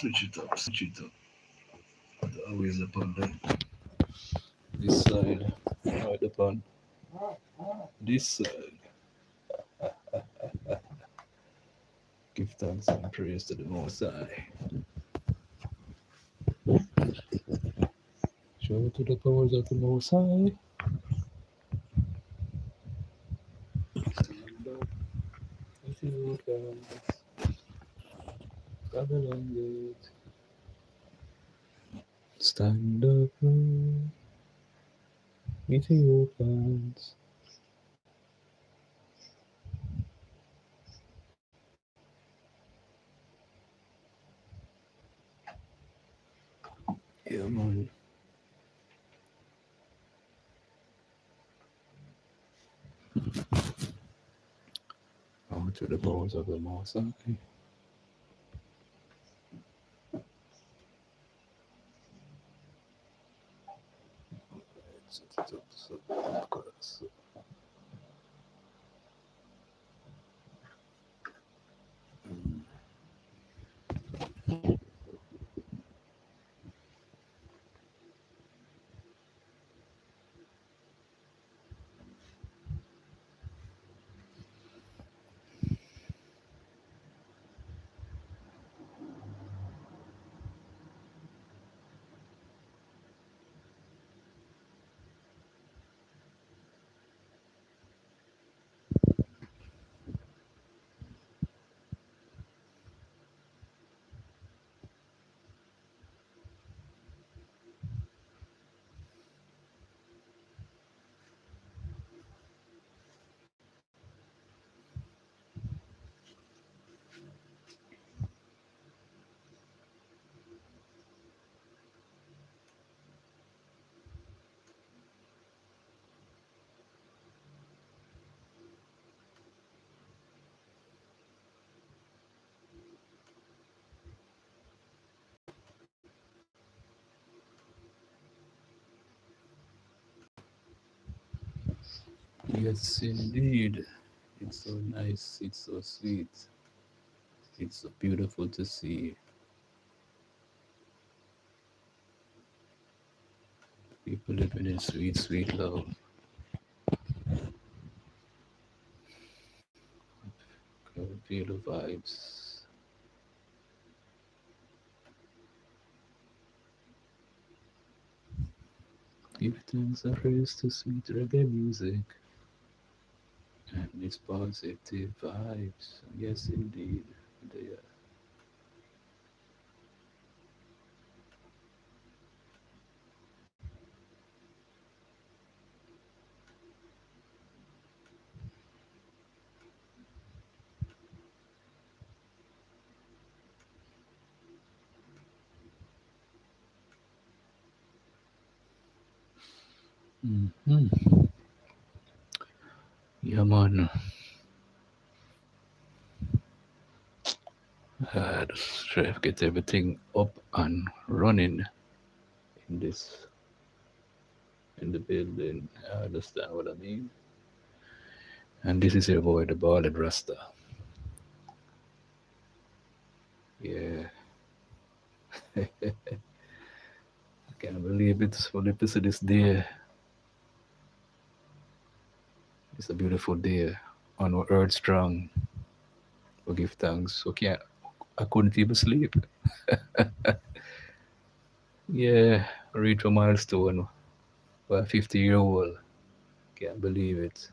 switch it up, switch it up. Always upon this side, right upon this side. Give thanks and praise to the Most High. Show to the powers of the Most High. Stand up, Ethiopians, Babylon Gate. Stand up, Ethiopians. Yeah, man. Power to the powers of the Most High. Set it up, so, so. Yes, indeed. It's so nice. It's so sweet. It's so beautiful to see people living in sweet, sweet love. I can feel the vibes. Give thanks and praise to sweet reggae music and its positive vibes. Yes, indeed. They are. Mm-hmm. Yeah, man. Just try to get everything up and running in this in the building. I understand what I mean. And this is your boy, the Ballad Rasta. Yeah. I can't believe it's for the to this day. It's a beautiful day on our Earth Strong. We give thanks. Okay, I couldn't even sleep. Yeah, I reached a milestone for a 50-year-old. Can't believe it.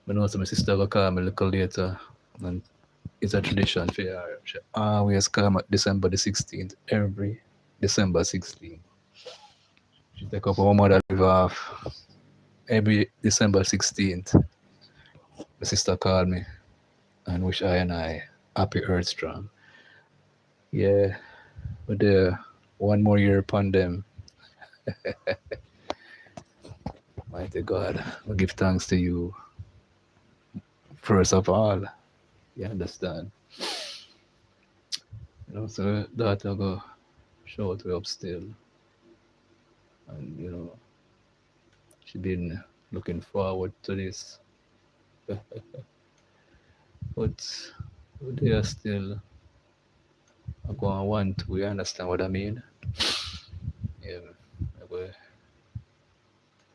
I know my sister will call me a little later, and it's a tradition for her. She always come at December the 16th, every December 16th. She take up our mother live off every December 16th. My sister called me and wish I and I happy Earth Strong. Yeah, but one more year upon them. Mighty God, we give thanks to you first of all. You understand? So daughter go shout way up still. And she been looking forward to this. But they are still I go on one, two, you understand what I mean? Yeah, I will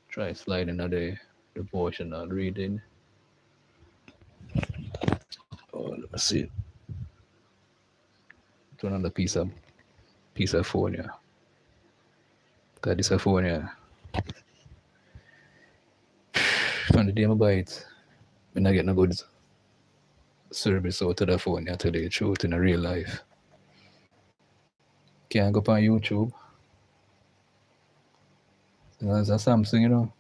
try sliding on the devotional reading. Oh, let me see. Turn on the piece of phone, yeah. Cause this a phone, yeah. From the day I buy it, when I get no good service out of the phone, I tell you the truth in a real life. Can't go on YouTube. As a Samsung,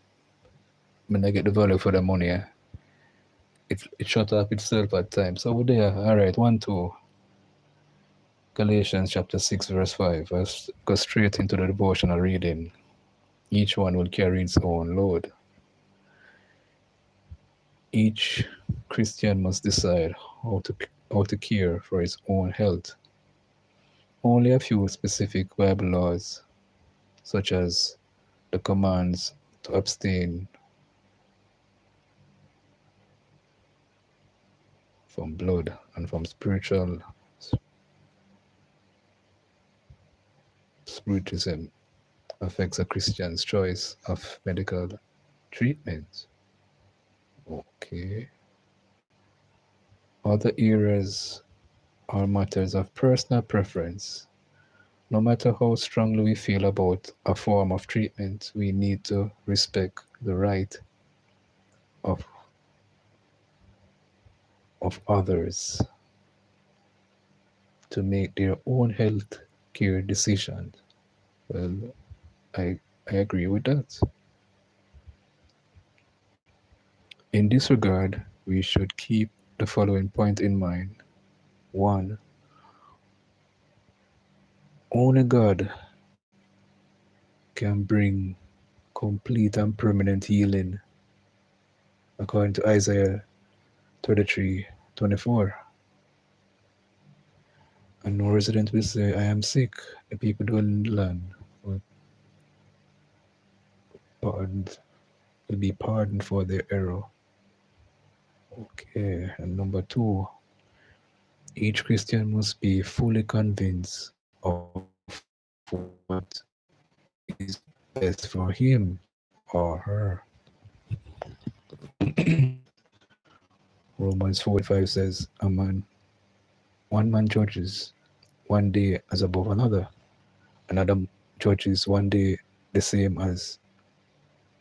when I get the value for the money, it shut off itself at times. So over there, all right, 1, 2, Galatians chapter 6, verse 5. Let's go straight into the devotional reading. Each one will carry its own load. Each Christian must decide how to care for his own health. Only a few specific Bible laws, such as the commands to abstain from blood and from spiritism, affects a Christian's choice of medical treatment. Okay. Other areas are matters of personal preference. No matter how strongly we feel about a form of treatment, we need to respect the right of, of others to make their own health care decisions. Well, I agree with that. In this regard, we should keep the following point in mind. 1. Only God can bring complete and permanent healing, according to Isaiah 33:24. And no resident will say, I am sick. The people dwelling in the land will, pardoned, will be pardoned for their error. Okay, and number 2, each Christian must be fully convinced of what is best for him or her. Romans 4:5 says, one man judges one day as above another, another judges one day the same as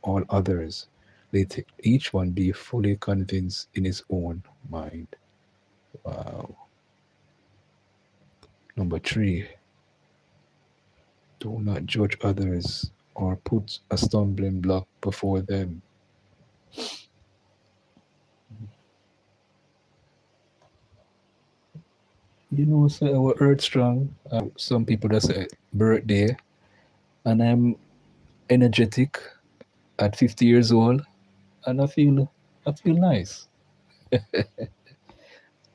all others. Let each one be fully convinced in his own mind. Wow. Number 3, do not judge others or put a stumbling block before them. So our earth strong. Some people just say birthday, and I'm energetic at 50 years old, and I feel nice.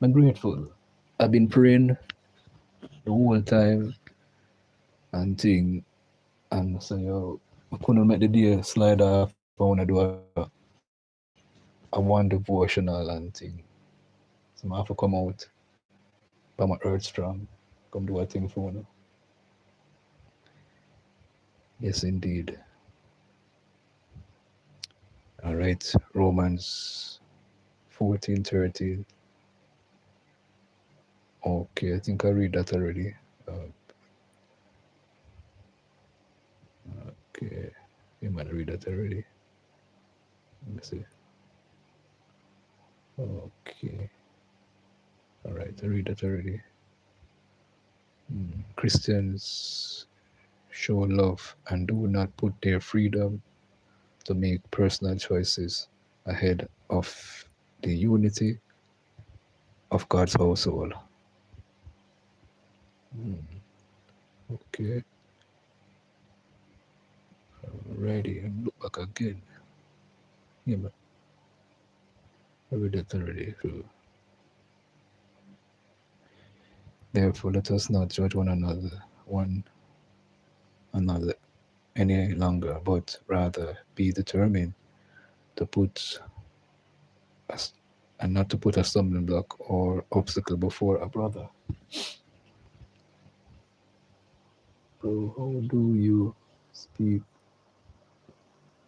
I'm grateful. I've been praying the whole time and thing, and so I couldn't make the day slide off. I want to do a one devotional and thing. So I have to come out by my earth strong, come do a thing for you. Yes, indeed. All right, Romans 14:13. Okay, I think I read that already. Okay, you might read that already. Let me see. Okay, all right, I read that already. Christians show love and do not put their freedom to make personal choices ahead of the unity of God's household. Okay, ready and look back again. Yeah, but I read that already. So, therefore, let us not judge one another any longer, but rather be determined to put us and not to put a stumbling block or obstacle before a brother. Bro, how do you speak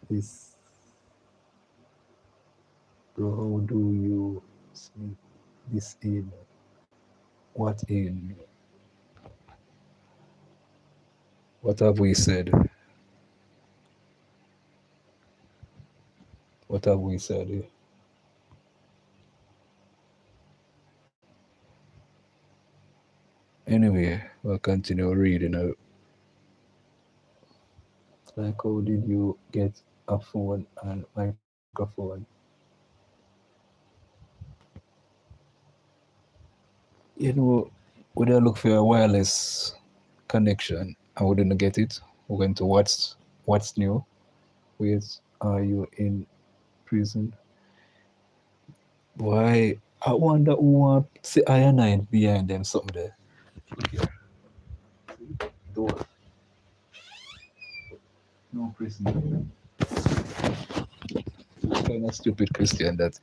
this? Bro, how do you speak this in? What in? What have we said? What have we said? Anyway, we'll continue reading. Like, how did you get a phone and microphone? You know, we did look for a wireless connection and we didn't get it. We went to what's new. Where are you in prison? Why? I wonder who want see iron behind them something there. Here. Door. No prison. Kind of stupid Christian that.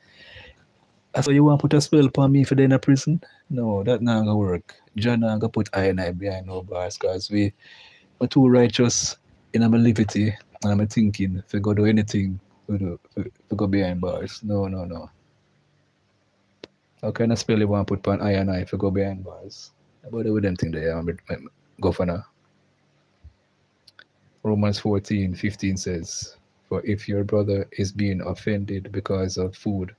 So you want to put a spell upon me for they in a prison? No, that not gonna work. John not gonna put iron behind no bars because we're too righteous in our liberty and I'm thinking if we go do anything we go behind bars. No, no, no. How kind of spell you want to put on iron if you go behind bars? About with them thing there, governor. Romans 14:15 says, for if your brother is being offended because of food,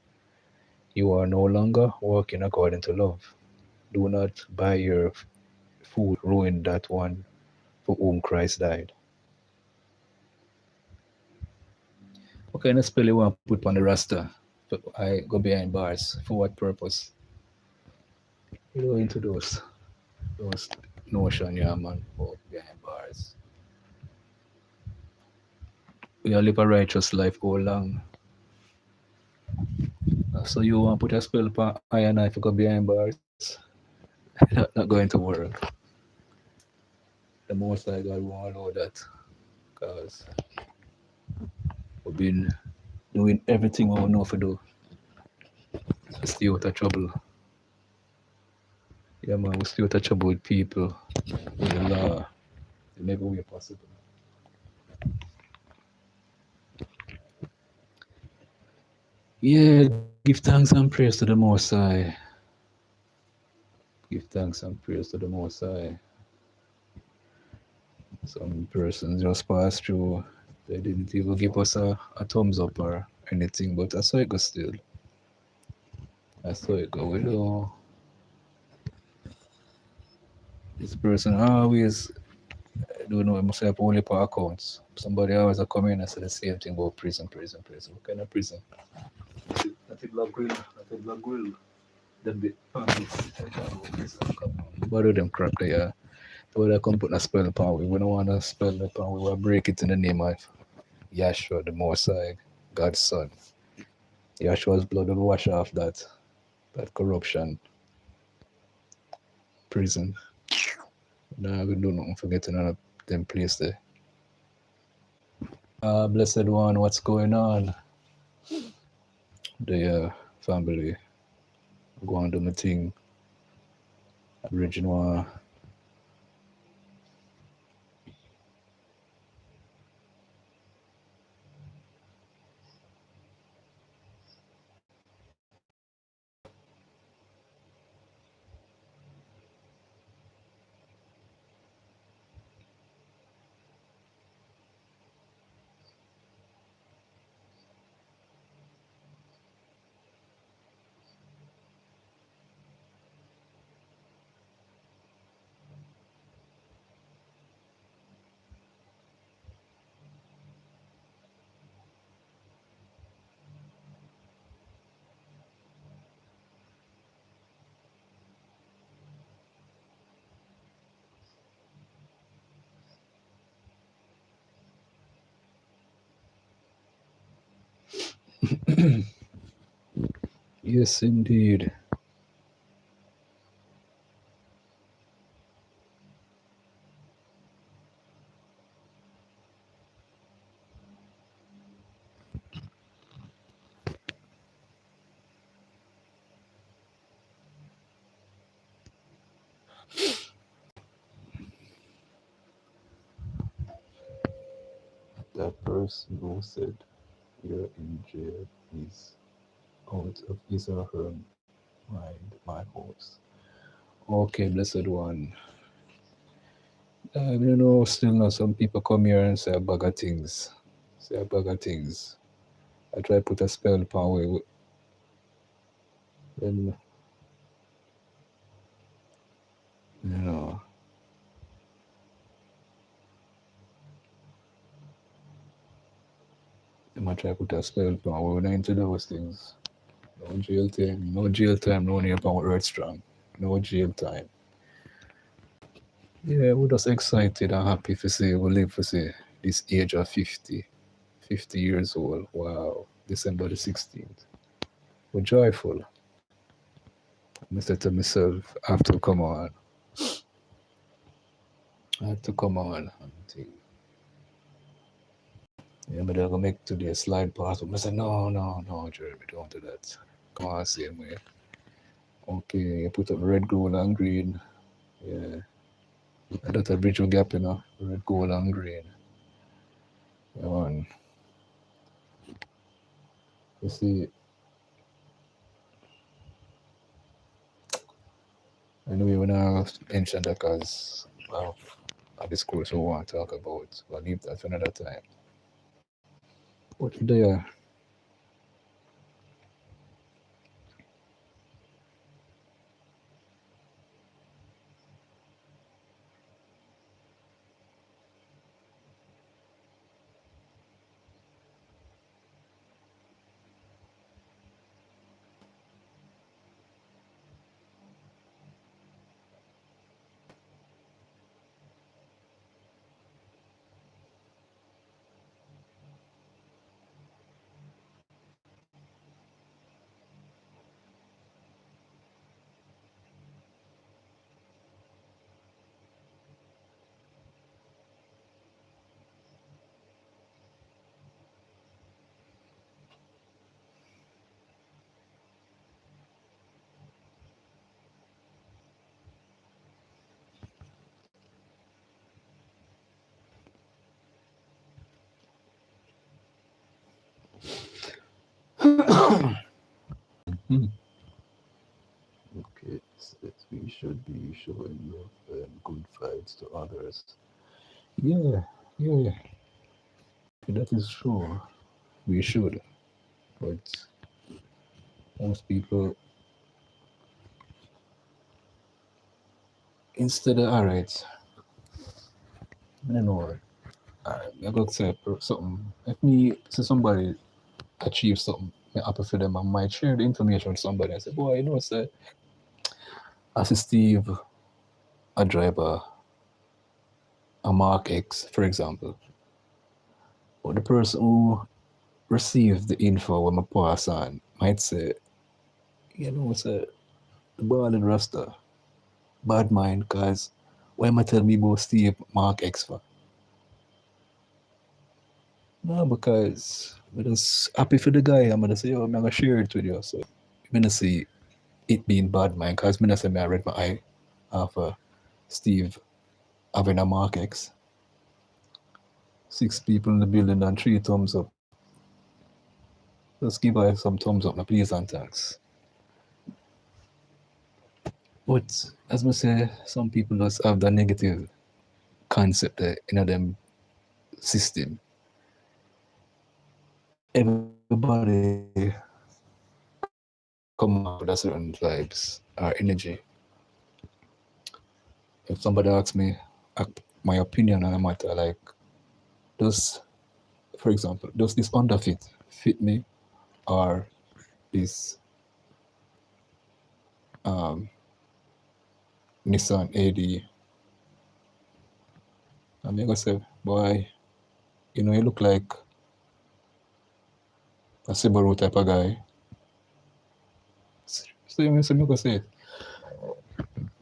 you are no longer walking according to love. Do not by your food ruin that one for whom Christ died. What kind of spell you want to put on the rasta? I go behind bars. For what purpose? You go into those notion, yeah, man, for behind bars. We all live a righteous life all long. So you want to put a spell upon iron knife to go behind bars? Not going to work. The most I God won't allow that. Because we've been doing everything we know to do to stay out of trouble. Yeah, man, we stay out of trouble with people, with the law, in every way possible. Yeah, give thanks and praise to the Most High. Give thanks and praise to the Most High. Some persons just pass through. They didn't even give us a thumbs up or anything, but I saw it go still. I saw it go. We know this person always don't know. I must have only per accounts. Somebody always come in and say the same thing about prison. What kind of prison? That's it, Black Grill. That's it, Black Grill. Them bit families. But them crap there. So they come put a spell upon we. We don't want to spell upon we. We break it in the name of Yahshua, the Most High, God's Son. Yahshua's blood will wash off that corruption, prison. Nah, we do nothing forgetting none of them place there. Blessed one, what's going on? The family go on do my thing. Original. Yes, indeed. That person who said you're in jail is out of his or her mind, my horse. Okay, blessed one. Still know some people come here and say a bag of things. Say a bag of things. I try to put a spell upon way. Then, you know, I might try to put a spell upon way. We're not into those things. No jail time. No jail time. No near upon Earth Strong. No jail time. Yeah, we're just excited and happy to see we live to see this age of 50. 50 years old. Wow. December the 16th. We're joyful. I said to myself, I have to come on. I have to come on and think. Yeah, but they're gonna make today a slide pass. But I said, no, Jeremy, don't do that. Come on, same way. Okay, you put up red, gold, and green. Yeah. That's a bridge gap, Red, gold, and green. Come on. You see, anyway, when I mentioned that because at this course we want to talk about, I'll leave that for another time. But there, okay, so we should be showing love and good vibes to others. Yeah, yeah, that is true. We should, but most people, instead of alright, I don't know. I got to say something. If me see somebody achieve something, me happy for them, I might share the information with somebody and say, boy, say, I see Steve, a driver, a Mark X, for example. But the person who receives the info when I pass on might say, say, the ball and Rasta, bad mind, because why am I telling me about Steve, Mark X for? No, because I'm just happy for the guy. I'm going to say, I'm going to share it with you. So I'm going to see it being bad mind, because I'm going to say, I read my eye after Steve having a Mark X. 6 people in the building and 3 thumbs up. Just give her some thumbs up, please and thanks. But as I say, some people just have the negative concept in them system. Everybody come up with a certain vibes or energy. If somebody asks me my opinion on a matter, like, for example, does this underfit fit me, or this Nissan AD? I'm gonna say, boy, you look like a Subaru type of guy. So I'm gonna say,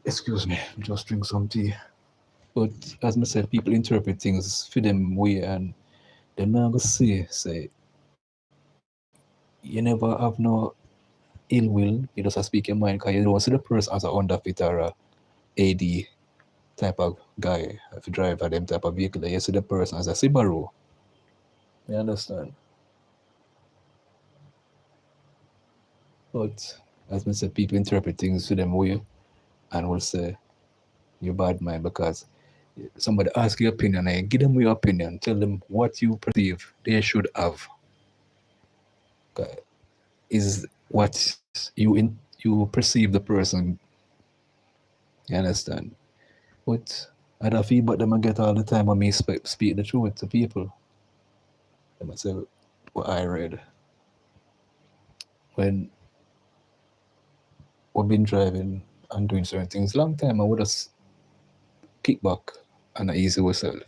excuse me, just drink some tea. But as I said, people interpret things for them way, and they're not gonna say, you never have no ill will, you just speak your mind, because you don't see the person as a underfit or a AD type of guy, if you drive a them type of vehicle, you see the person as a Subaru. You understand? But as I said, people interpret things to them way and will say you're bad mind because somebody ask your opinion and give them your opinion. Tell them what you perceive they should have. Is what you perceive the person. You understand? But I don't feel but them I get all the time when me speak the truth to people. Them I say what I read. When we've been driving and doing certain things long time I would just kick back and easy myself.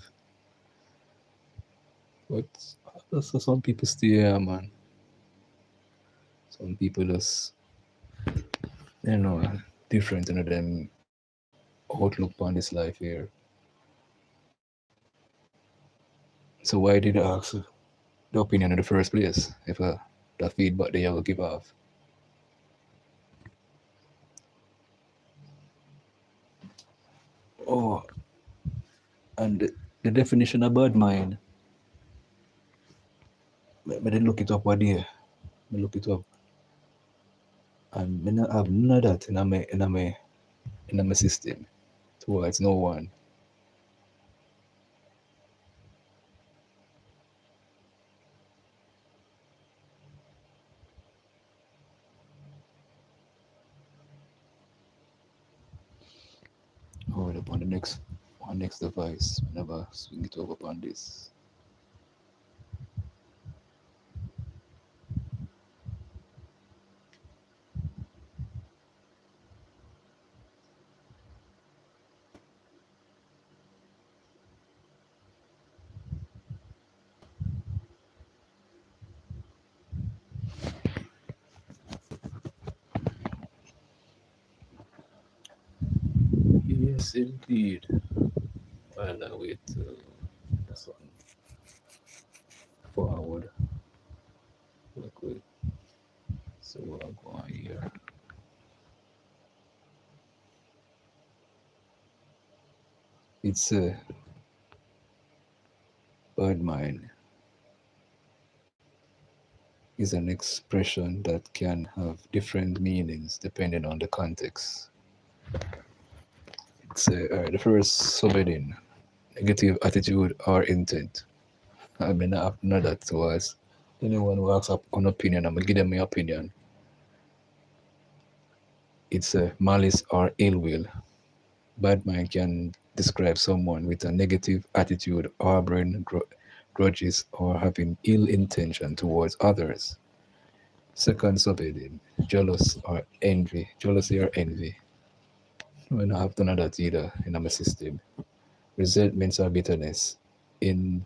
But so some people stay here, man. Some people just different in them outlook on this life here. So why did I ask the opinion in the first place if the feedback they will give off? Oh, and the definition of bad mind, I didn't look it up one day. I look it up, and I not have none of that in my system towards no one. Hold up on the next device. Whenever swing it over upon this. Yes, indeed. Well, I wait this one forward. Look, wait. So I'll go on here. It's a bad mind is an expression that can have different meanings depending on the context. It's the first subheading, negative attitude or intent. I mean, I have know that was anyone who asks up an opinion, I'm gonna give them my opinion. It's a malice or ill will. Bad mind can describe someone with a negative attitude, harboring grudges, or having ill intention towards others. Second subheading, jealousy or envy. We don't have none of that either in our system. Resentments or bitterness. In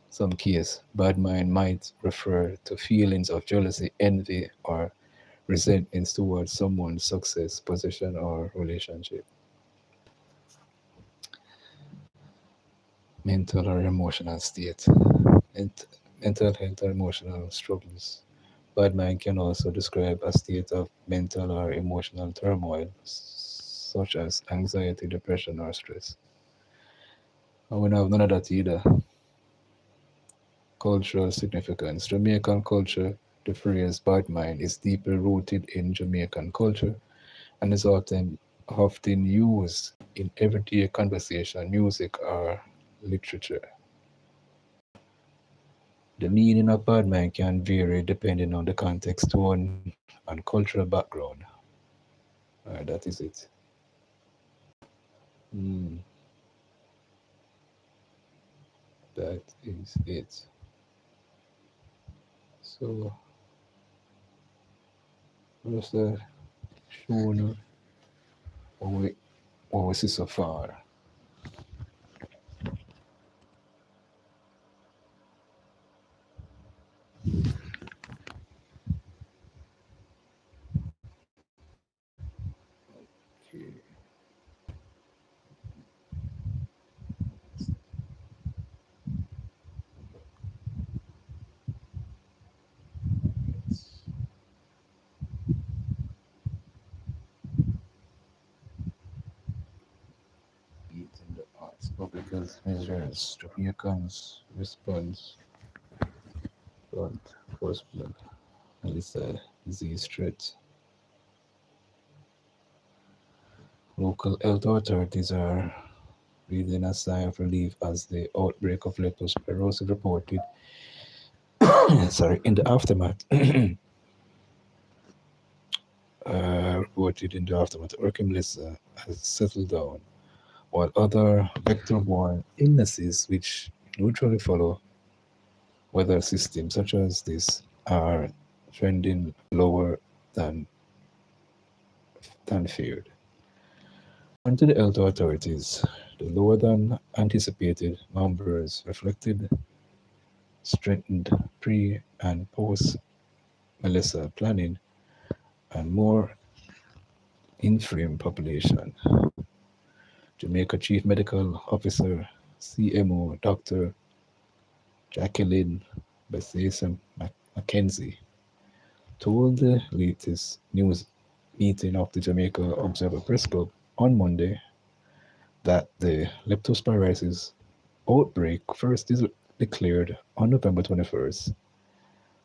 some case, bad mind might refer to feelings of jealousy, envy, or resentments towards someone's success, position, or relationship. Mental or emotional state. Ment- Mental health or emotional struggles. Bad mind can also describe a state of mental or emotional turmoil, such as anxiety, depression, or stress. And we don't have none of that either. Cultural significance. Jamaican culture, the phrase bad mind is deeply rooted in Jamaican culture and is often used in everyday conversation, music, or literature. The meaning of bad mind can vary depending on the context, tone, and cultural background. That is it. Mm, that is it. So, just showing what we see so far. Okay. Eat in the arts. Public health measures. Jamaicans response law enforcement and it's a disease threat. Local health authorities are breathing a sigh of relief as the outbreak of leptospirosis reported in the aftermath reported in the aftermath of Hurricane Melissa has settled down, while other vector-borne illnesses which usually follow weather systems such as this are trending lower than feared. According to the health authorities, the lower than anticipated numbers reflected strengthened pre and post Melissa planning and more infirm population. Jamaica Chief Medical Officer CMO Dr. Jacqueline Bessation Mackenzie told the latest news meeting of the Jamaica Observer Press Club on Monday that the leptospirosis outbreak declared on November 21st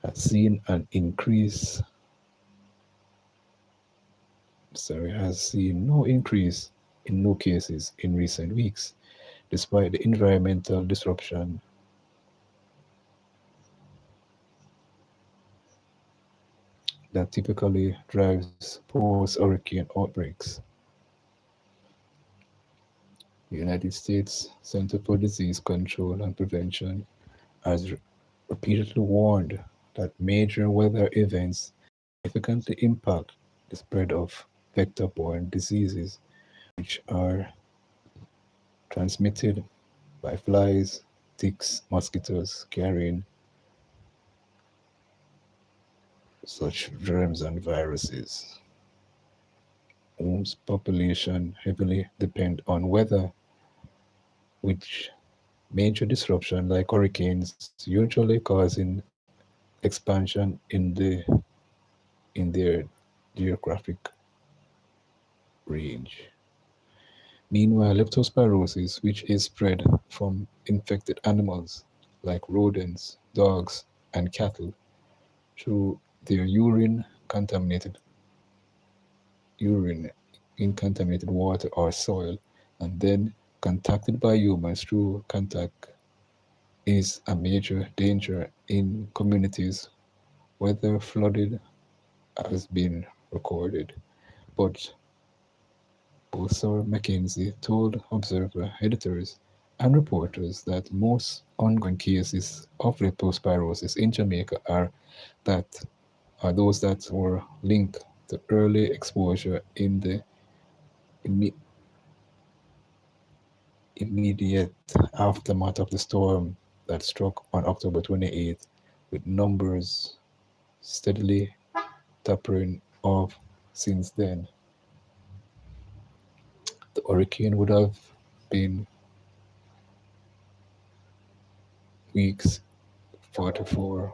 has seen an increase has seen no increase in new cases in recent weeks, despite the environmental disruption that typically drives post-hurricane outbreaks. The United States Center for Disease Control and Prevention has repeatedly warned that major weather events significantly impact the spread of vector-borne diseases, which are transmitted by flies, ticks, mosquitoes carrying such germs and viruses. Whose population heavily depend on weather, which major disruption like hurricanes usually causing expansion in their geographic range. Meanwhile, leptospirosis, which is spread from infected animals like rodents, dogs, and cattle through their urine in contaminated water or soil, and then contacted by humans through contact, is a major danger in communities whether flooded has been recorded. But Professor Mackenzie told Observer editors and reporters that most ongoing cases of leptospirosis in Jamaica that are those that were linked to early exposure in the imme- immediate aftermath of the storm that struck on October 28th, with numbers steadily tapering off since then. The hurricane would have been weeks 44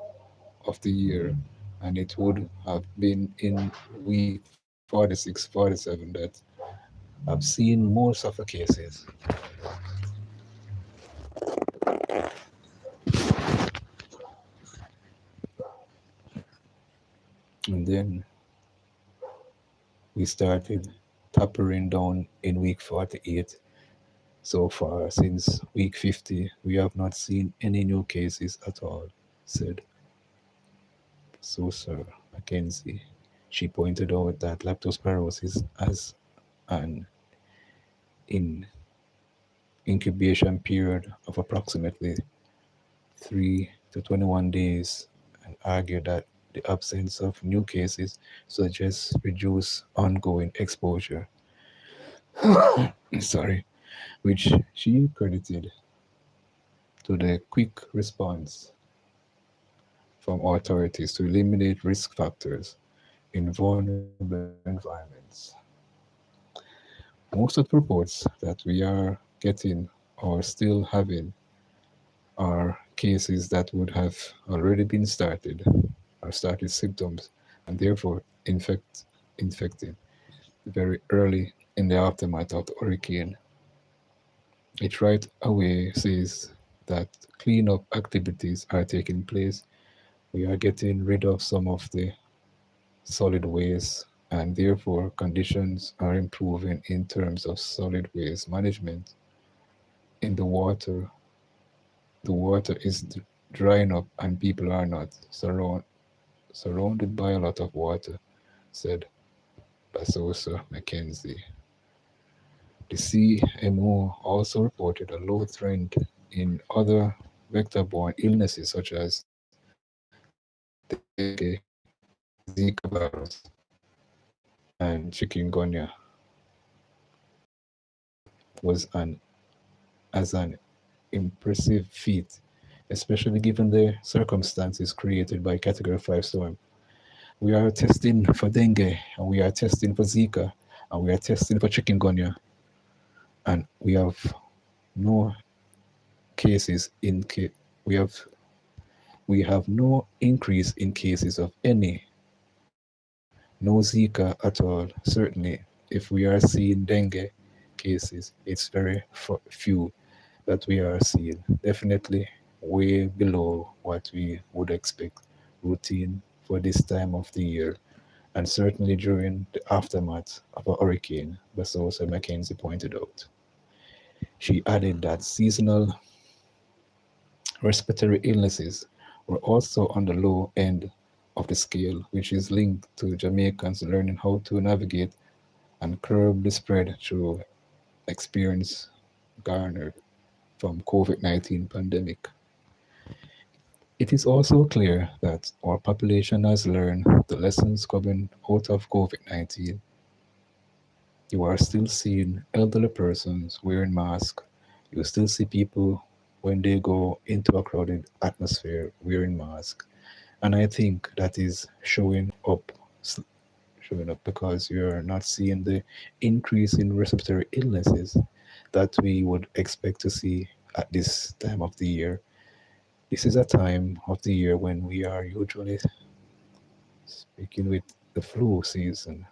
of the year, and it would have been in week 46, 47 that I've seen most of the cases. And then we started tapering down in week 48. So far, since week 50, we have not seen any new cases at all, said Sir Mackenzie. She pointed out that leptospirosis has an in incubation period of approximately 3 to 21 days and argued that the absence of new cases suggests reduced ongoing exposure. Sorry, which she credited to the quick response from authorities to eliminate risk factors in vulnerable environments. Most of the reports that we are getting or still having are cases that would have already been started or started symptoms and therefore infected very early in the aftermath of the hurricane. It right away says that cleanup activities are taking place We are getting rid of some of the solid waste, and therefore conditions are improving in terms of solid waste management. In the water, the water is drying up and people are not surrounded by a lot of water, said Basosa Mackenzie. The CMO also reported a low trend in other vector-borne illnesses such as dengue, Zika virus, and chikungunya. Was an as an impressive feat, especially given the circumstances created by Category 5 storm. We are testing for dengue, and we are testing for Zika, and we are testing for chikungunya, and no cases in we have we have no increase in cases of any, no Zika at all. Certainly, if we are seeing dengue cases, it's very few that we are seeing. Definitely way below what we would expect routine for this time of the year, and certainly during the aftermath of a hurricane, Basosa Mackenzie pointed out. She added that seasonal respiratory illnesses were also on the low end of the scale, which is linked to Jamaicans learning how to navigate and curb the spread through experience garnered from COVID-19 pandemic. It is also clear that our population has learned the lessons coming out of COVID-19. You are still seeing elderly persons wearing masks. You still see people when they go into a crowded atmosphere wearing masks. And I think that is showing up because you're not seeing the increase in respiratory illnesses that we would expect to see at this time of the year. This is a time of the year when we are usually speaking with the flu season.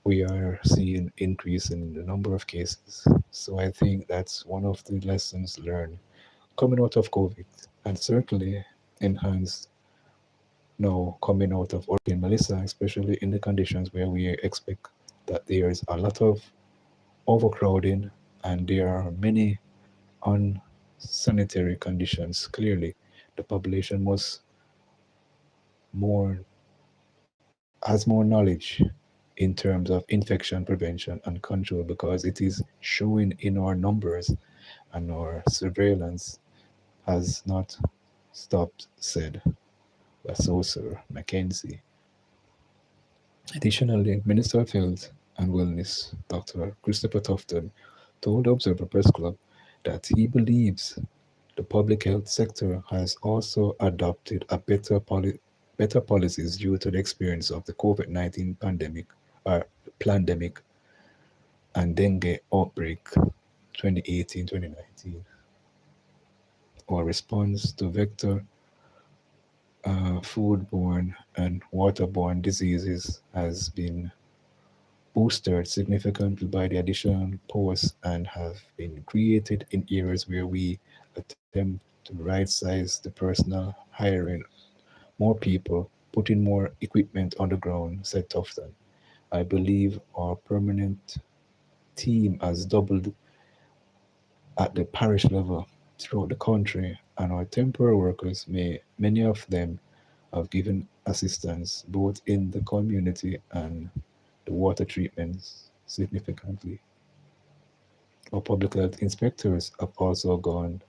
We are seeing increase in the number of cases. So I think that's one of the lessons learned coming out of COVID, and certainly enhanced now coming out of Hurricane Melissa, especially in the conditions where we expect that there is a lot of overcrowding and there are many unsanitary conditions. Clearly, the population must more has more knowledge in terms of infection prevention and control because it is showing in our numbers, and our surveillance has not stopped, said Assessor Mackenzie. Additionally, Minister of Health and Wellness, Dr. Christopher Tufton, told Observer Press Club that he believes the public health sector has also adopted better policies due to the experience of the COVID-19 pandemic or pandemic and dengue outbreak 2018-2019. Our response to vector, foodborne, and waterborne diseases has been boosted significantly by the additional posts and have been created in areas where we attempt to right size the personnel, hiring more people, putting more equipment on the ground, said Tufton. I believe our permanent team has doubled at the parish level throughout the country, and our temporary workers many of them have given assistance both in the community and the water treatments significantly. Our public health inspectors have also gone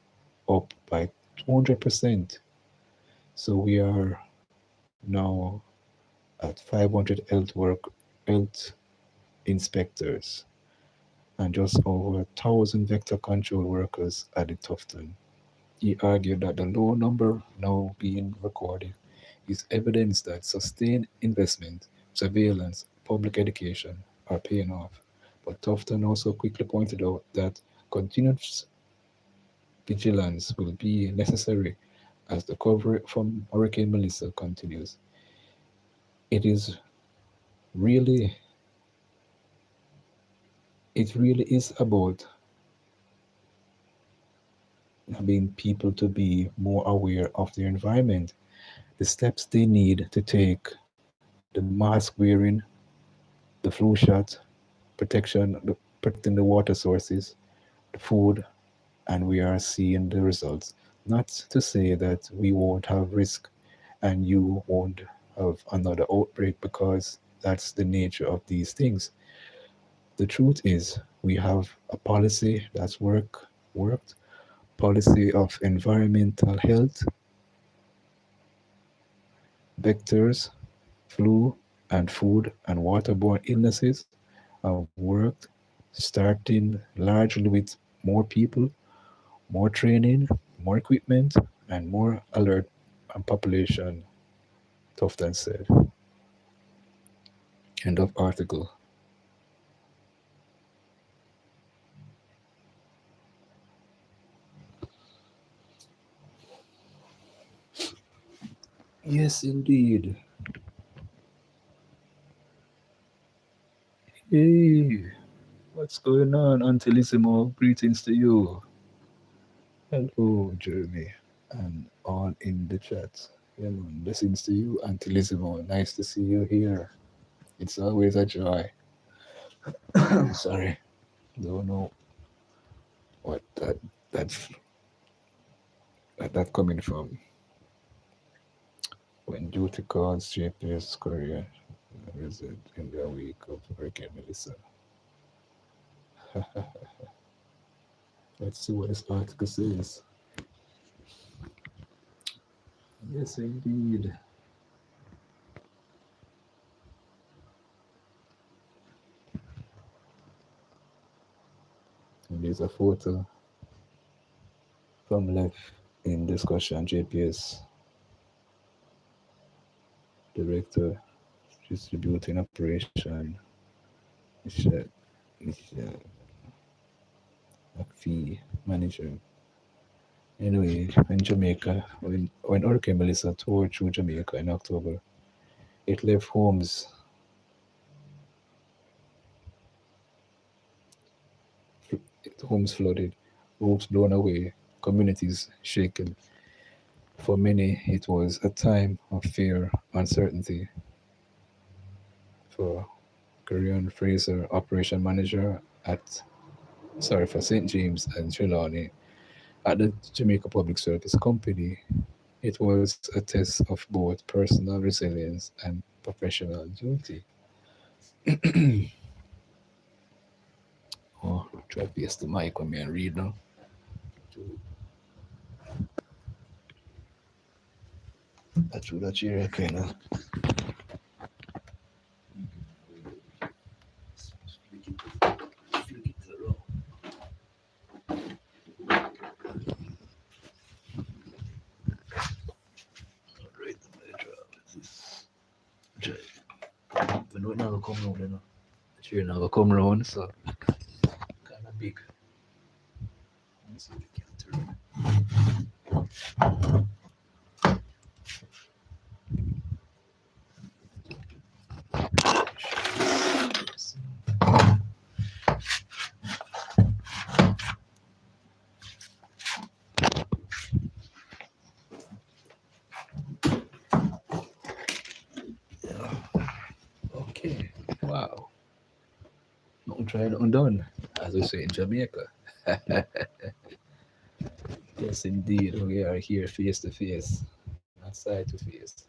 up by 200%. So we are now at 500 health inspectors and just over 1,000 vector control workers at the Tufton. He argued that the low number now being recorded is evidence that sustained investment, surveillance, public education are paying off. But Tufton also quickly pointed out that continuous vigilance will be necessary as the recovery from Hurricane Melissa continues. It is really, it really is about having people to be more aware of their environment. the steps they need to take, the mask wearing, the flu shot, protecting the water sources, the food, and we are seeing the results. Not to say that we won't have risk and you won't have another outbreak, because that's the nature of these things. The truth is, we have a policy that's worked, policy of environmental health, vectors, flu, and food and waterborne illnesses have worked, starting largely with more people, more training, more equipment, and more alert and population. Tufton said. End of article. Yes, indeed. Hey, what's going on, Antilissimo? Greetings to you. Hello, Jeremy, and all in the chat. Yeah, man. Blessings to you, Antilissimo. Nice to see you here. It's always a joy. Sorry, don't know what that's that coming from. When duty calls JPS Korea visit in the week of Hurricane Melissa. Let's see what this article says. Yes, indeed. And there's a photo from left in discussion. JPS director distributing operation. Michelle, Michelle McPhee manager. Anyway, in Jamaica, when Hurricane Melissa tore through Jamaica in October, it left homes flooded, roofs blown away, communities shaken. For many, it was a time of fear, uncertainty. For Korean Fraser, operation manager for St. James and Trelawney at the Jamaica Public Service Company, it was a test of both personal resilience and professional duty. Oh, try to paste the mic on me and read now. That's true, that's your kind of. But no, now come round, you know. The chair now come round, so kind of big. Let's see if we can turn. Okay, wow. Nothing tried, nothing done, as we say in Jamaica. Yes, indeed, we are here face to face, not side to face.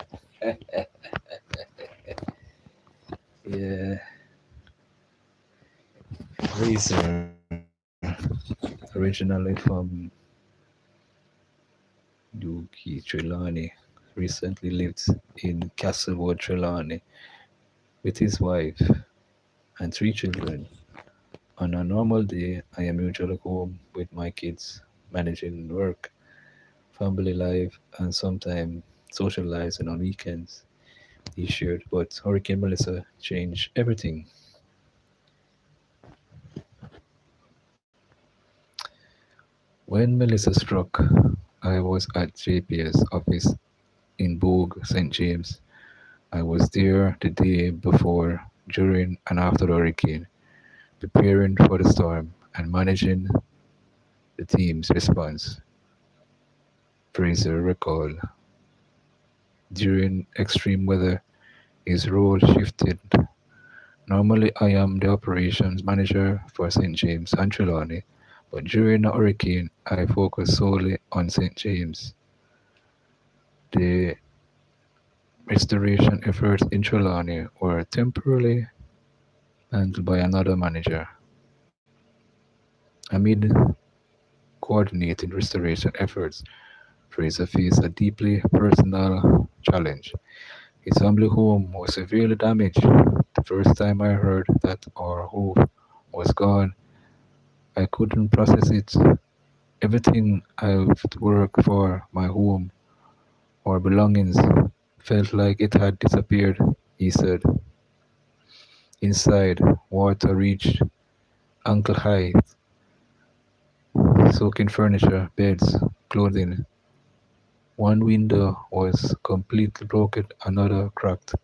Yeah, Razor, originally from Dookie Trelawney, recently lived in Castlewood, Trelawney, with his wife and three children. On a normal day, I am usually home with my kids, managing work, family life, and sometimes socializing on weekends. He shared, but Hurricane Melissa changed everything. When Melissa struck, I was at JPS office in Boog, St. James. I was there the day before, during, and after the hurricane, preparing for the storm and managing the team's response. Fraser recalled. During extreme weather, his role shifted. Normally, I am the operations manager for St. James and Trelawney, but during a hurricane, I focus solely on St. James. The restoration efforts in Trelawney were temporarily handled by another manager. Amid coordinating restoration efforts, Fraser faced a deeply personal challenge. His family home was severely damaged. The first time I heard that our home was gone, I couldn't process it. Everything I've worked for, my home, our belongings, felt like it had disappeared, he said. Inside, water reached ankle height, soaking furniture, beds, clothing. One window was completely broken, another cracked.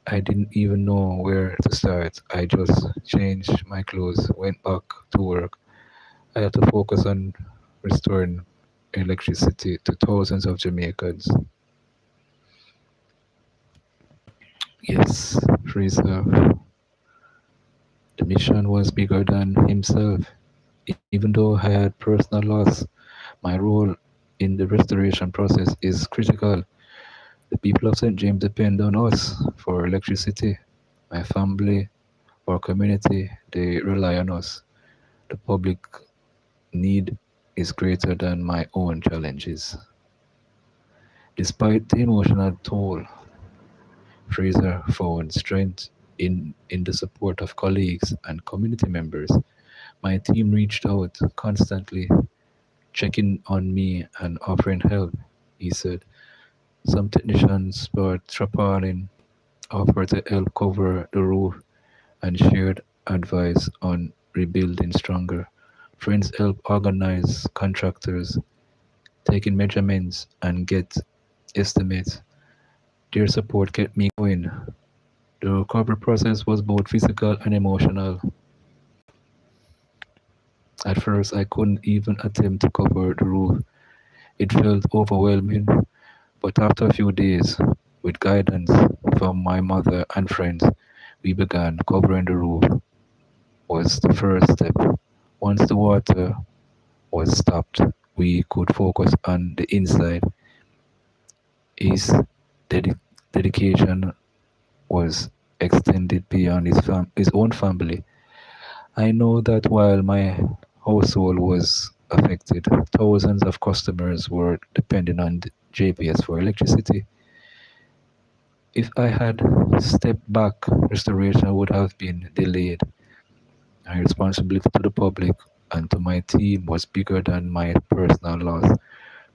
I didn't even know where to start. I just changed my clothes, went back to work. I had to focus on restoring electricity to thousands of Jamaicans. Yes, Fraser, the mission was bigger than himself. Even though I had personal loss, my role in the restoration process is critical. The people of St. James depend on us for electricity. My family, our community, they rely on us. The public need is greater than my own challenges. Despite the emotional toll, Fraser found strength in the support of colleagues and community members. My team reached out constantly, checking on me and offering help. He said some technicians brought tarpaulin, offered to help cover the roof, and shared advice on rebuilding stronger. Friends helped organize contractors, taking measurements and get estimates. Their support kept me going. The recovery process was both physical and emotional. At first, I couldn't even attempt to cover the roof. It felt overwhelming, but after a few days, with guidance from my mother and friends, we began covering the roof. Was the first step. Once the water was stopped, we could focus on the inside. His dedi- dedication was extended beyond his own family. I know that while my household was affected, thousands of customers were depending on the JPS for electricity. If I had stepped back, restoration would have been delayed. My responsibility to the public and to my team was bigger than my personal loss,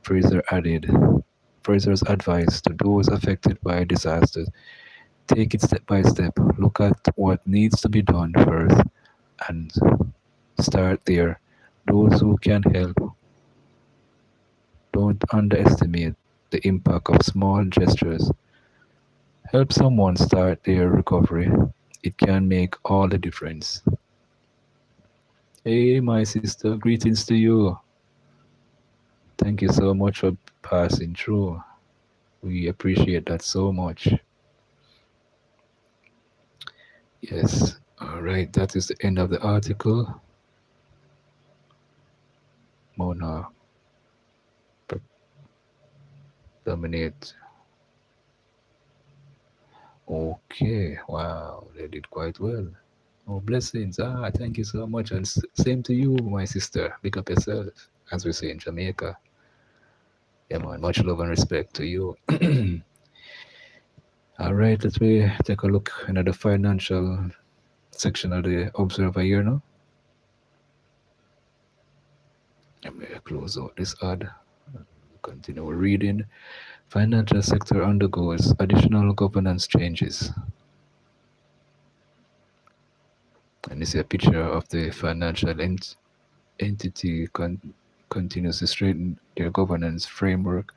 Fraser added. Fraser's advice to those affected by disasters: take it step by step, look at what needs to be done first, and start there. Those who can help, don't underestimate the impact of small gestures. Help someone start their recovery. It can make all the difference. Hey, my sister, greetings to you. Thank you so much for passing through. We appreciate that so much. Yes. All right. That is the end of the article. Mona dominate. Okay. Wow. They did quite well. Oh, blessings. Thank you so much. And same to you, my sister. Pick up yourself, as we say in Jamaica. Yeah, man. Much love and respect to you. All right. Let's take a look into the financial section of the Observer here now. Let me close out this ad. Continue reading. Financial sector undergoes additional governance changes. And you see a picture of the financial entity continues to strengthen their governance framework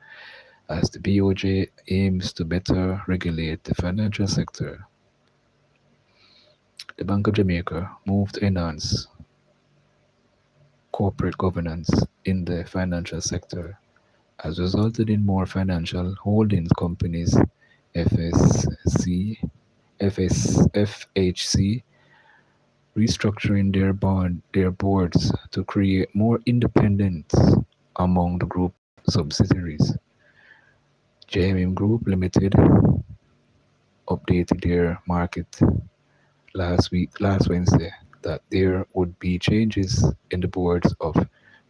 as the BOJ aims to better regulate the financial sector. The Bank of Jamaica moved to enhance corporate governance in the financial sector has resulted in more financial holdings companies, FSC, FHC, restructuring their boards to create more independence among the group subsidiaries. JMM Group Limited updated their market last Wednesday, that there would be changes in the boards of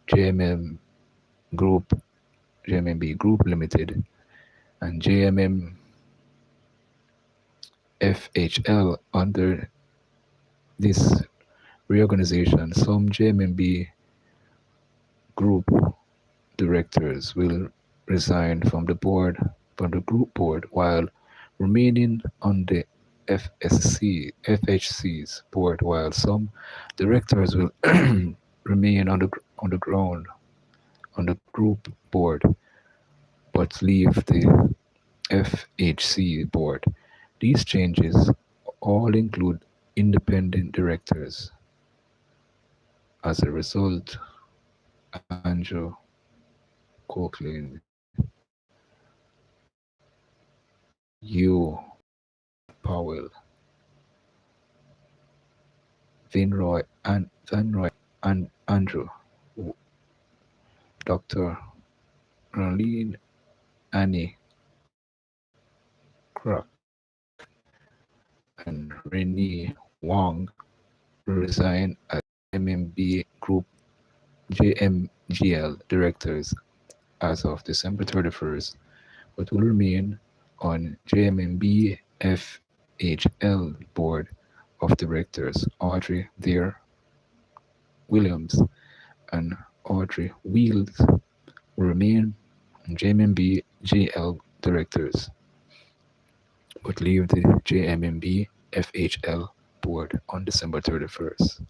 JMM Group, JMMB Group Limited, and JMM FHL. Under this reorganization, some JMMB Group directors will resign from the group board, while remaining on the FHC's board, while some directors will remain on the ground on the group board but leave the FHC board. These changes all include independent directors. As a result, Andrew Coughlin, Hugh Powell, Vinroy and Vanroy and Andrew, Dr. Raleen, Annie Kruk, and Renee Wong will resign as MMB Group JMGL directors as of December 31st, but will remain on JMMB FHL board of directors. Audrey Dear Williams and Audrey Wheels will remain JMMB GL directors, but leave the JMMB FHL board on December 31st.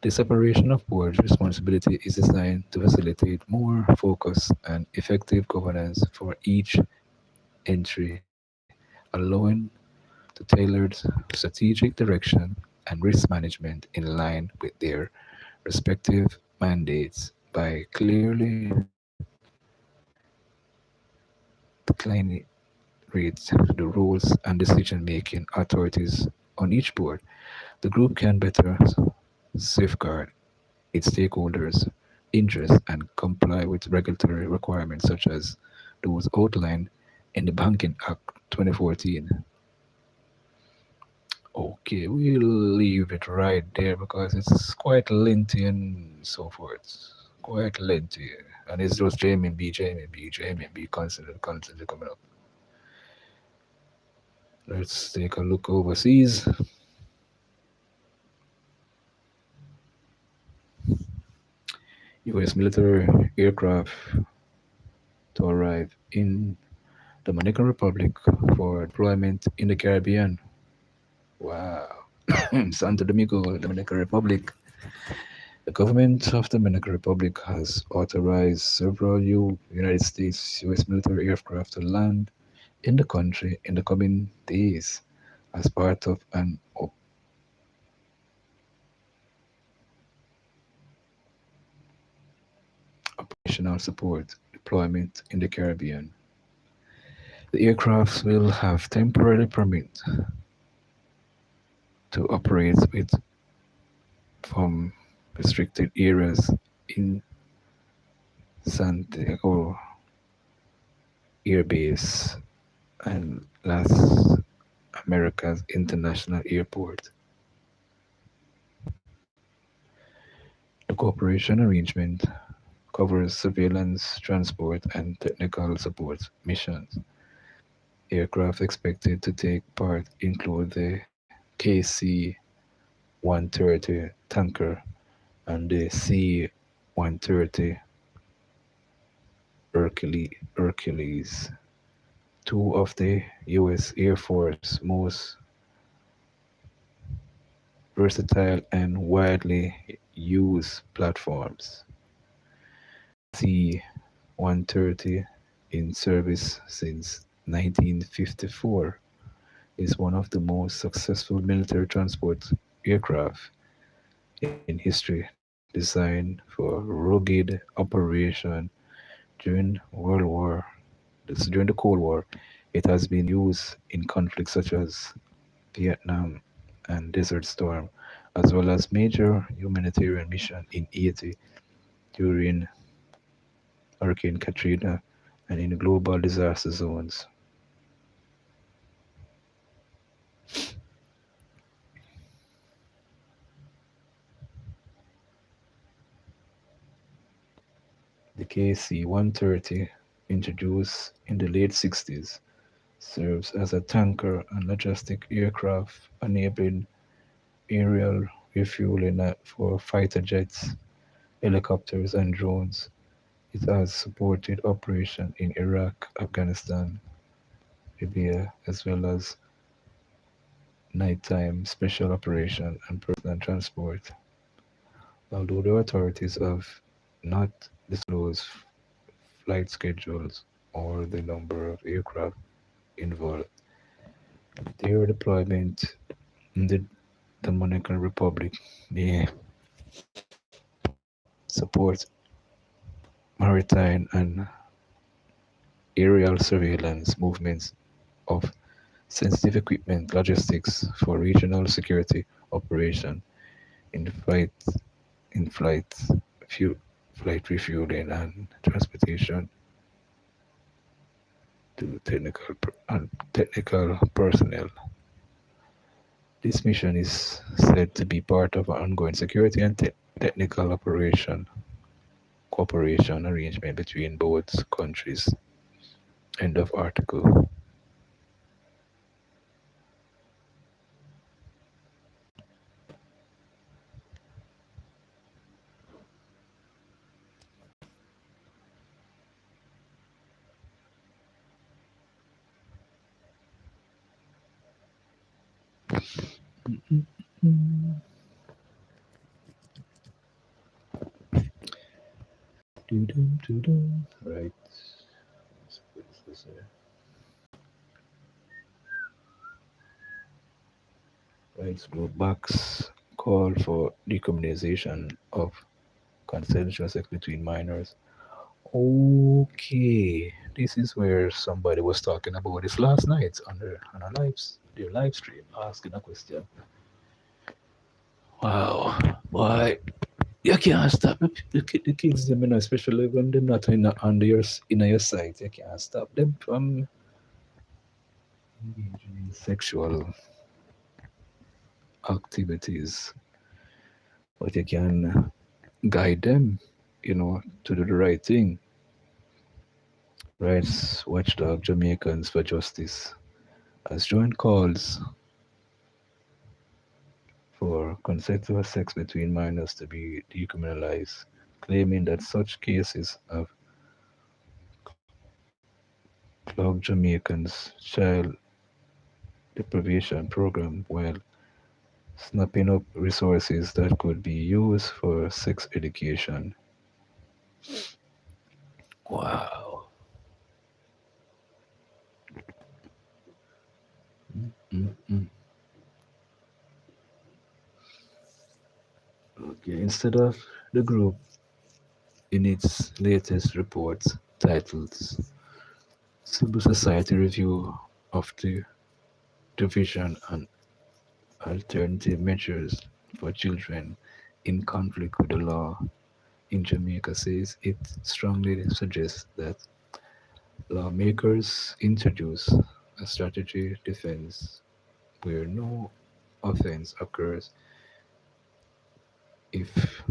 The separation of board responsibility is designed to facilitate more focused and effective governance for each entry, allowing to tailored strategic direction and risk management in line with their respective mandates by clearly delineate the roles and decision-making authorities on each board. The group can better safeguard its stakeholders' interests and comply with regulatory requirements such as those outlined in the Banking Act 2014. Okay, we'll leave it right there because it's quite lengthy and so forth. Quite lengthy. And it's just JMB constantly coming up. Let's take a look overseas. US military aircraft to arrive in Dominican Republic for deployment in the Caribbean. Wow. Santo Domingo, Dominican Republic. The government of the Dominican Republic has authorized several United States US military aircraft to land in the country in the coming days as part of an operational support deployment in the Caribbean. The aircraft will have temporary permit to operate with from restricted areas in Santiago Air Base and Las Americas International Airport. The cooperation arrangement covers surveillance, transport, and technical support missions. Aircraft expected to take part include the KC-130 tanker and the C-130 Hercules, two of the U.S. Air Force most versatile and widely used platforms. C-130, in service since 1954, is one of the most successful military transport aircraft in history, designed for rugged operation During World War, during the Cold War, it has been used in conflicts such as Vietnam and Desert Storm, as well as major humanitarian mission in Haiti during Hurricane Katrina and in global disaster zones. The KC-130, introduced in the late 60s, serves as a tanker and logistic aircraft, enabling aerial refueling for fighter jets, helicopters, and drones. It has supported operations in Iraq, Afghanistan, Libya, as well as nighttime special operation and personal transport. Although the authorities have not disclosed flight schedules or the number of aircraft involved, their deployment in the Dominican Republic may support maritime and aerial surveillance movements of sensitive equipment logistics for regional security operation in flight in flight fuel flight refueling and transportation to technical personnel. This mission is said to be part of an ongoing security and technical operation cooperation arrangement between both countries. End of article. Right. What's this here? Rights group backs call for decriminalization of consensual sex between minors. Okay, this is where somebody was talking about this last night on a their live stream, asking a question. Wow, why you can't stop the kids them, especially when they're not under your sight. You can't stop them from engaging in sexual activities, but you can guide them, to do the right thing. Rights watchdog Jamaicans for Justice has joined calls for consensual sex between minors to be decriminalized, claiming that such cases have clogged Jamaicans' child deprivation program while snapping up resources that could be used for sex education. Wow. Mm-mm. Okay, instead of the group in its latest report titled Civil Society Review of the Division and Alternative Measures for Children in Conflict with the Law in Jamaica says it strongly suggests that lawmakers introduce a strategy defense where no offense occurs if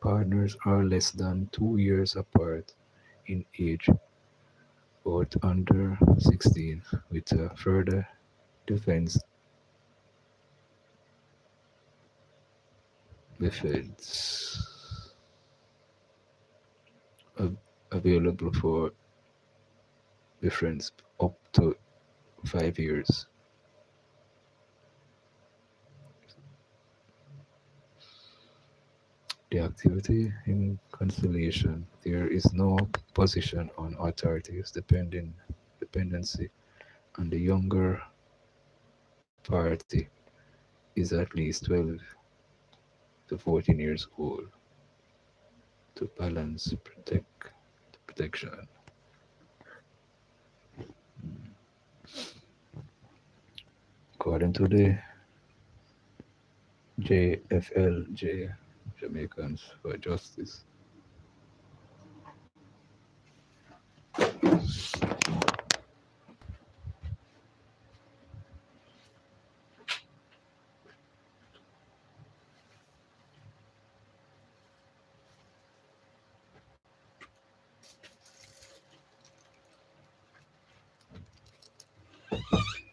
partners are less than 2 years apart in age, but under 16, with a further defense methods available for reference up to 5 years. The activity in conciliation, there is no position on authorities dependency, and the younger party is at least 12 to 14 years old to balance protection. According to the JFLJ, Jamaicans for Justice.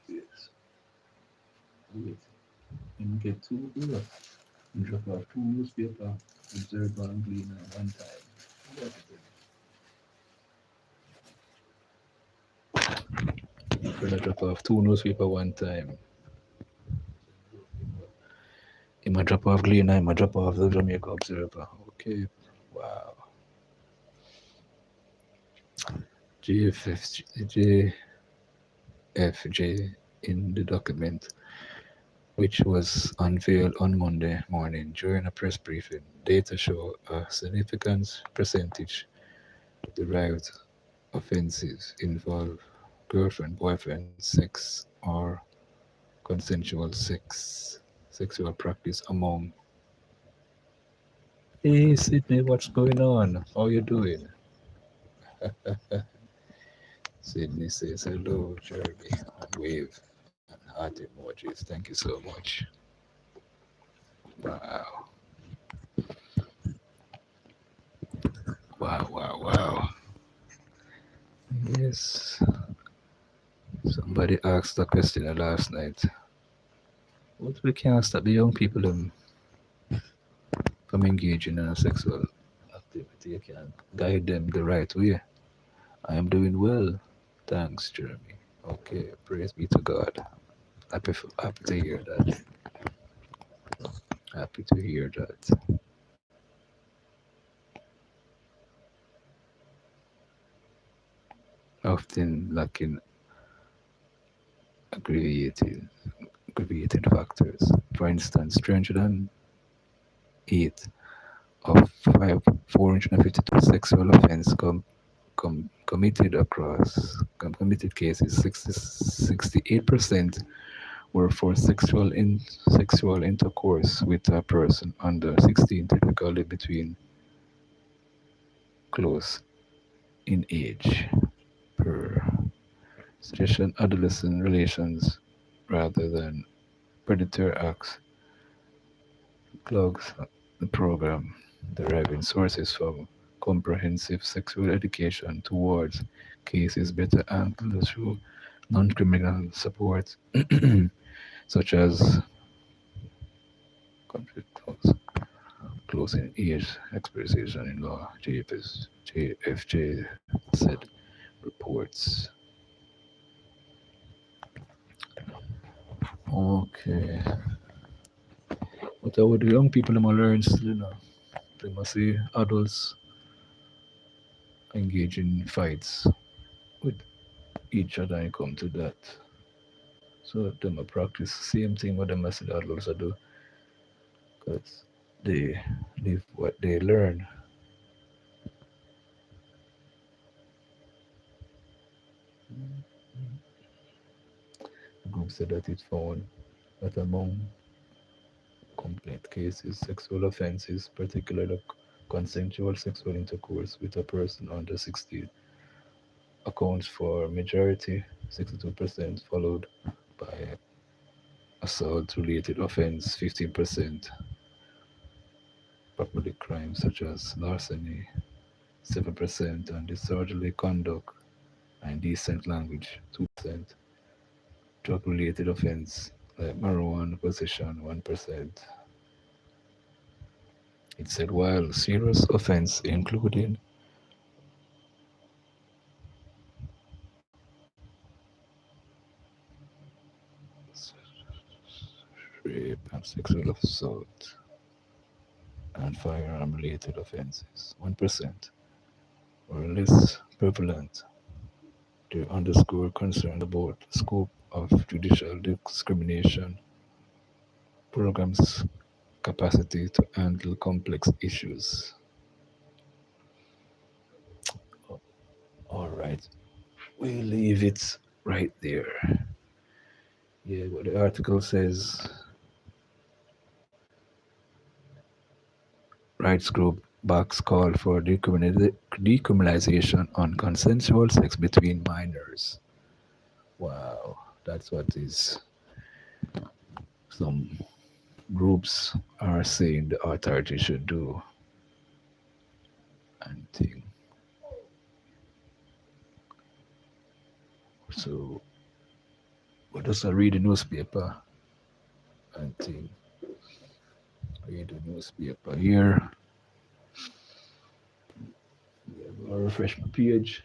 Yes. Wait. And get two bills. And drop off two newspaper, observer and cleaner at one time. That's it. Gonna drop off two newspaper one time. He might drop off cleaner, he might drop off the Jamaica Observer. Okay. Wow. JFJ in the document, which was unveiled on Monday morning during a press briefing. Data show a significant percentage of derived offenses involve girlfriend, boyfriend, sex, or consensual sexual practice among. Hey Sydney, what's going on? How you doing? Sydney says hello, Jeremy, and wave and heart emojis. Thank you so much. Wow, wow, wow, wow. Yes. Somebody asked a question last night. What we can't stop the young people from engaging in a sexual activity? You can guide them the right way. I am doing well. Thanks, Jeremy. Okay, praise be to God. Happy to hear that. Happy to hear that. Often lacking aggravated, aggravated factors. For instance, 308 of 452 sexual offense committed cases, 68% were for sexual intercourse with a person under 16, typically between close in age, per suggestion adolescent relations rather than predator acts clogs the program, deriving sources from comprehensive sexual education towards cases better handled through non-criminal support, such as conflict closing age expiration in law, JFJ said reports. Okay. But what the young people them learn still, they must see adults engage in fights with each other and come to that. So them a practice same thing what them as the adults do, because they live what they learn. The group said that it found that among complaint cases, sexual offenses, particularly consensual sexual intercourse with a person under 16, accounts for majority, 62%, followed by assault related offense, 15%, property crimes such as larceny, 7%, and disorderly conduct and decent language, 2%, drug related offense like marijuana possession, 1%. It said while serious offense including rape and sexual assault and firearm related offenses, 1%, were less prevalent. They underscore concern about the scope of judicial discrimination programs' capacity to handle complex issues. Right. We leave it right there. Yeah, what the article says, rights group backs call for decriminalization on consensual sex between minors. Wow, that's what is some groups are saying the authorities should do and thing. So we just read the newspaper and thing. Read the newspaper here. Yeah, I'll refresh my page.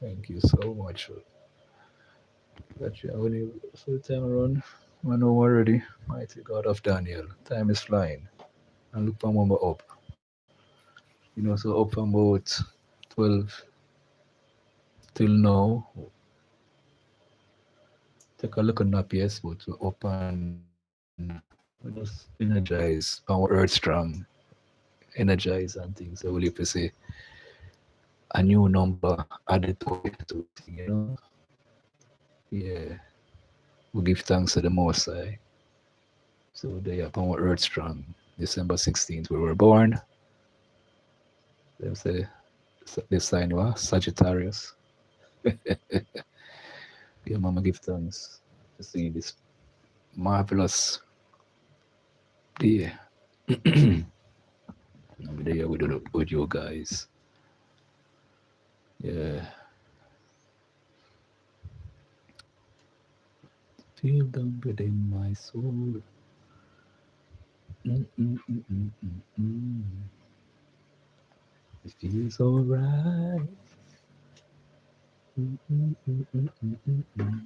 Thank you so much for that. You only so time around. I know already. Mighty God of Daniel. Time is flying. And look for number up. So up from about 12 till now. Take a look on that PS, but we're up and we just energize, power earth strong, energize and things. So we'll if we say a new number added to it, Yeah. We give thanks to the Most High. So they are power earth strong. December 16th we were born. They say the sign was Sagittarius. Yeah, Mama give thanks to see this marvelous day. I'll be there with you guys. Yeah. Feel down within my soul. Mm, mm, mm, mm, mm, mm. It feels alright. Mm, mm, mm, mm, mm, mm, mm.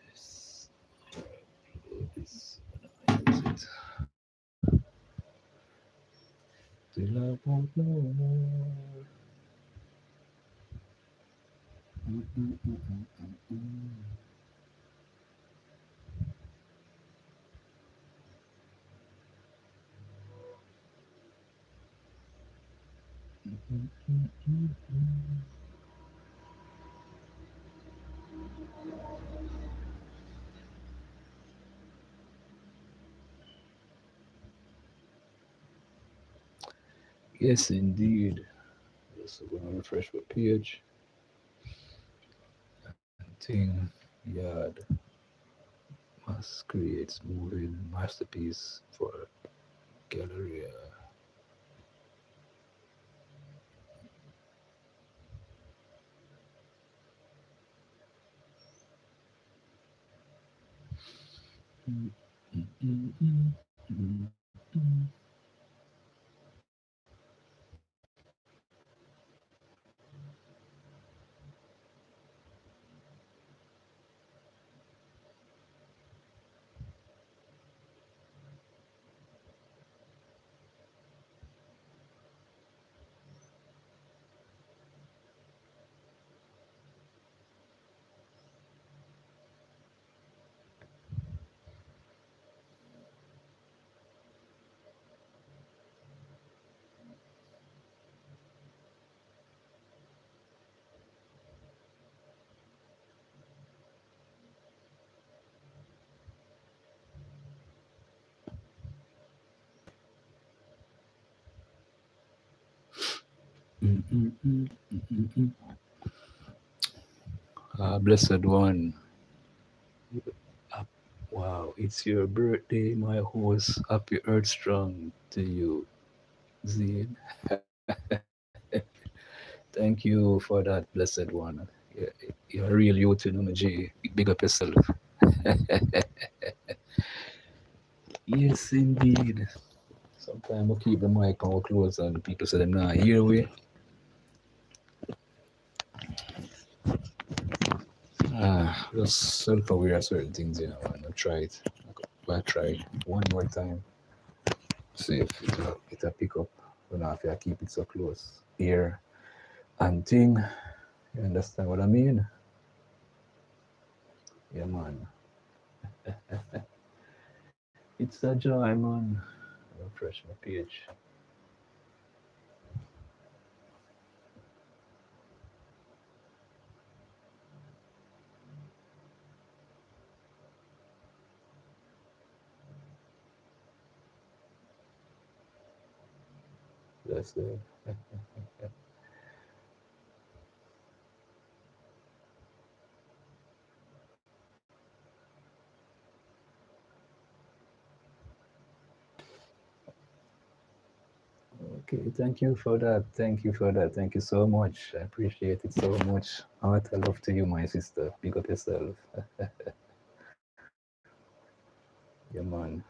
Yes. This, is it? Till I won't know more. Mm, mm, mm, mm, mm, mm. Mm, mm, mm, mm, mm. Yes, indeed. Just gonna refresh my page. Thing, yard, must creates moving masterpiece for gallery. Mm, mm, mm, mm, mm, mm. Mm, mm, mm, mm, mm, mm. Blessed one. Uh, wow, it's your birthday, my host. Happy Earth Strong to you, Zane. Thank you for that, blessed one. You're a real youth, G. Big up yourself. Yes, indeed. Sometimes we keep the mic on close and people say them nah hear we. Just self-aware of certain things, and I try it. I try one more time. See if it'll pick up. You know, if I keep it so close. Ear and thing. You understand what I mean? Yeah, man. It's a joy, man. Refresh my page. That's it. Okay, thank you for that. Thank you for that. Thank you so much. I appreciate it so much. Heart I love to you, my sister. Big up yourself. Yeah, man.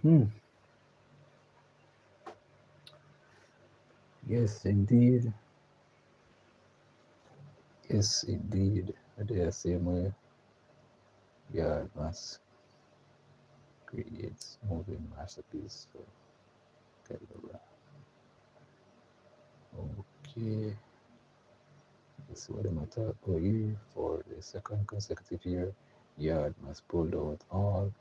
Hmm. Yes, indeed. Yes, indeed. They are same way. Yeah, must create moving masterpiece. So, okay. Okay. This is what I'm talk about here for the second consecutive year. Yard must pull out all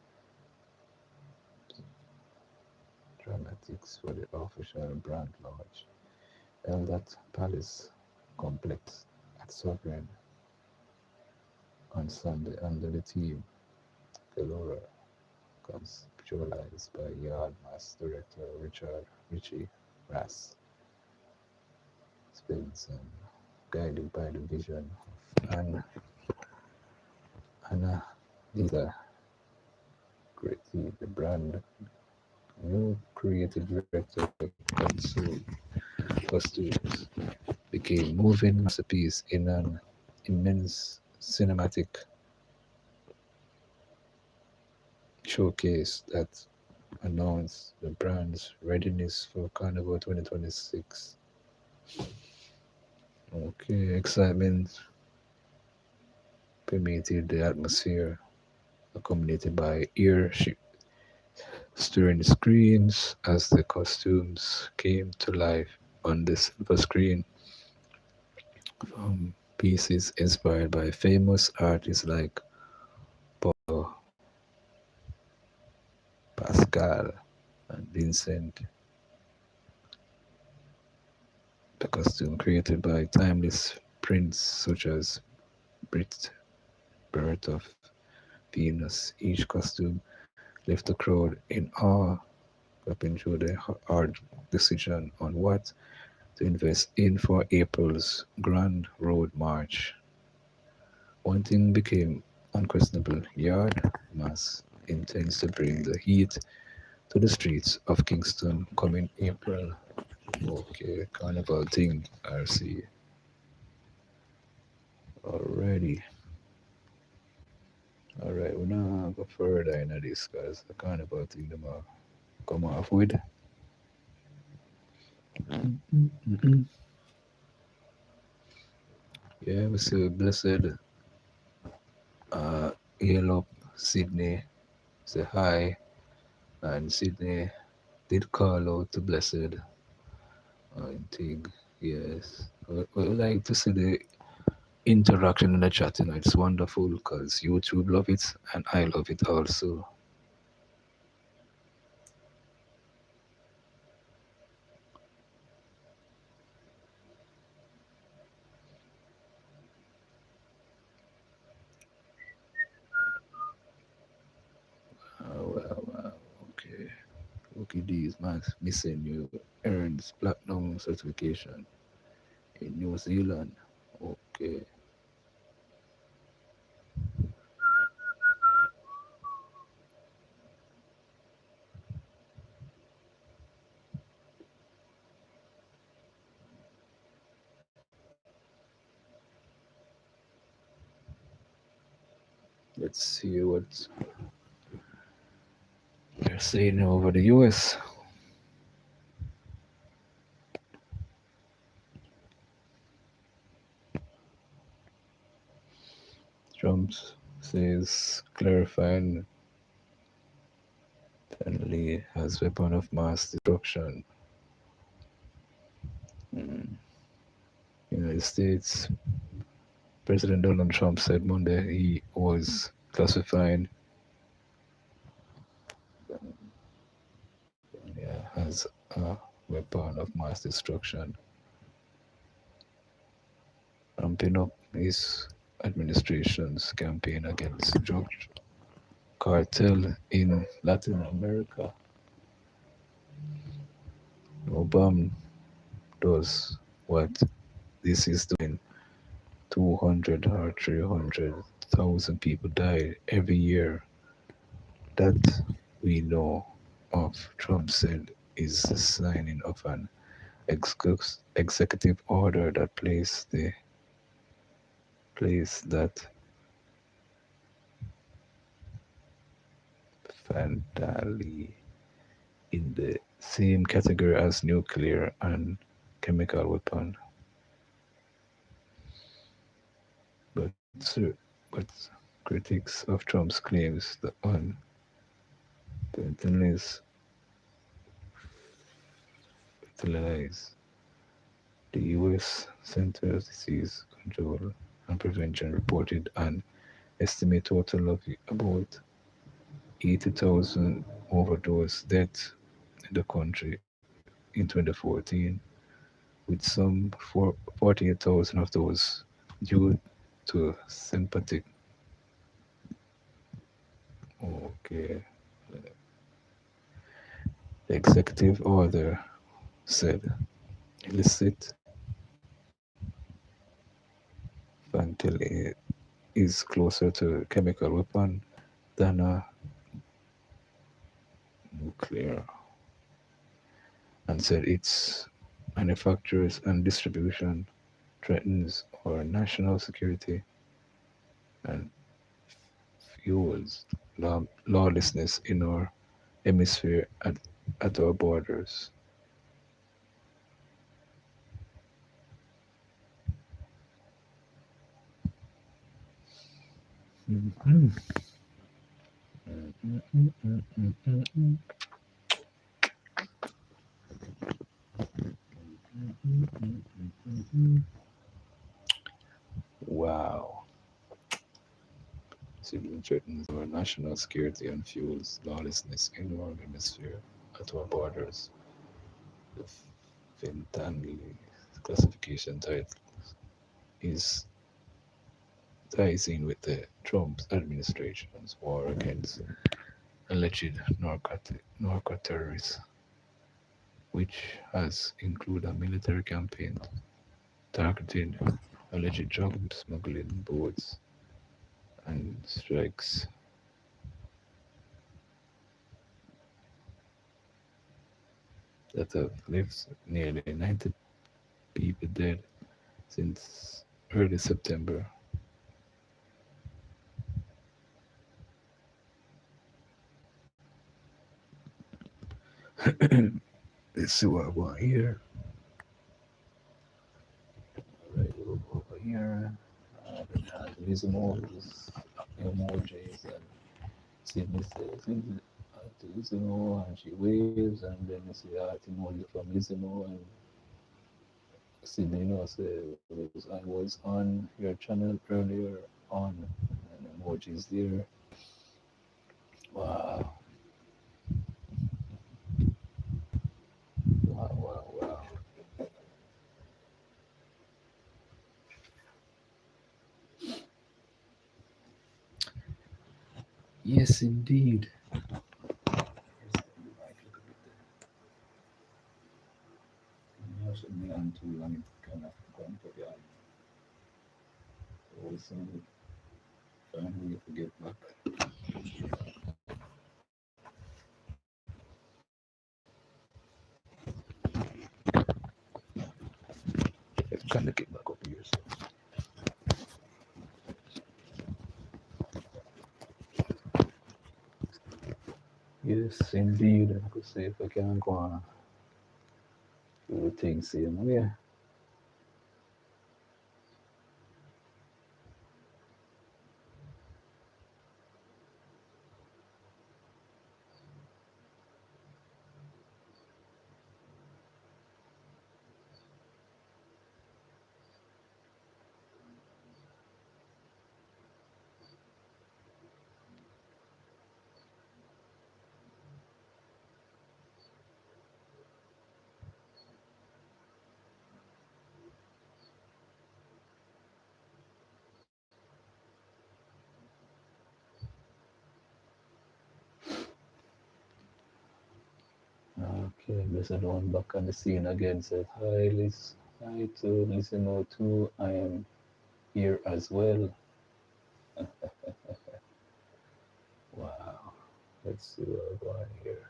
dramatics for the official brand launch. Eldat Palace complex at Sovereign on Sunday under the theme Galora, conceptualized by Yard Mass Director Richard Ritchie Rass Spence and guided by the vision of Anna Lisa Creative, the brand new creative director console costumes became moving masterpiece in an immense cinematic showcase that announced the brand's readiness for Carnival 2026. Okay, excitement permeated the atmosphere, accompanied by ear stirring screams as the costumes came to life on the silver screen. Pieces inspired by famous artists like Paul Pascal and Vincent. The costume created by timeless prints such as Brit Birth of Venus. Each costume left the crowd in awe, grappling through the hard decision on what to invest in for April's Grand Road March. One thing became unquestionable: Yard Mass intends to bring the heat to the streets of Kingston coming April. Okay, carnival thing, RC. Already. Alright, we're not go further into this because the carnival thing them come off with. Mm-mm. Yeah, we see Blessed hail up Sydney, say hi, and Sydney did call out to Blessed. I think, yes. We like to see the interaction in the chat, it's wonderful because YouTube love it and I love it also. PD's missing you earns platinum certification in New Zealand. Okay, let's see what they're saying over the US. Trump says clarifying penalty as weapon of mass destruction. Mm. United States President Donald Trump said Monday he was classifying as a weapon of mass destruction, ramping up his administration's campaign against drug cartel in Latin America. Obama does what this is doing. 200 or 300,000 people die every year that we know of. Trump said is the signing of an executive order that place that fentanyl in the same category as nuclear and chemical weapon. But but critics of Trump's claims that on fentanyl fertilize the U.S. Centers Disease Control and Prevention reported an estimated total of about 80,000 overdose deaths in the country in 2014, with some 48,000 of those due to sympathetic. Okay. The executive order said illicit fentanyl is closer to a chemical weapon than a nuclear, and said its manufacturers and distribution threatens our national security and fuels lawlessness in our hemisphere at our borders. Mhm. Mm, mm, mm, mm, mm, mm. Mm, mm, mm, mm, mm, mm. Wow. Civil threatens our national security and fuels lawlessness in our hemisphere at our borders. The fentanyl classification title is ties in with the Trump administration's war against alleged narco terrorists, which has included a military campaign targeting alleged drug smuggling boats and strikes that have left nearly 90 people dead since early September. Let's see what I want here. Right over here. There's emojis and Sydney says to Lizimo and she waves and then you see the heart emoji from Lizimo and Sydney says I was on your channel earlier on and emojis there. Wow. Wow. Yes indeed. washing my hand too long, it kind of gone for the hand. Also, finally to get back. I'm trying to get back up here. So. Yes, indeed. I could say if I can go on do the things same way. Okay, Blessed One back on the scene again. Says, hi, Liz. Hi to listener too. I am here as well. Wow. Let's see what I'm going here.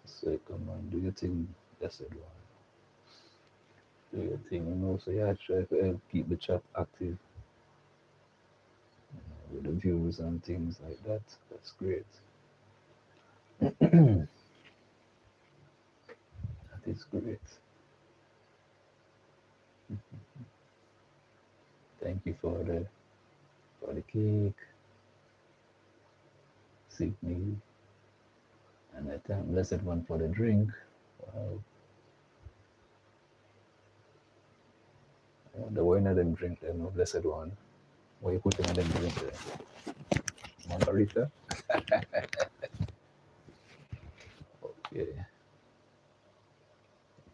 So come on, do your thing, Blessed One. Do your thing, So yeah, try to help keep the chat active with the views and things like that. That's great. That is great. Thank you for the cake, Sydney, and I thank Blessed One for the drink. Wow. I wonder why not them drink them, no Blessed One. Why you putting them drink there? Margarita? Okay.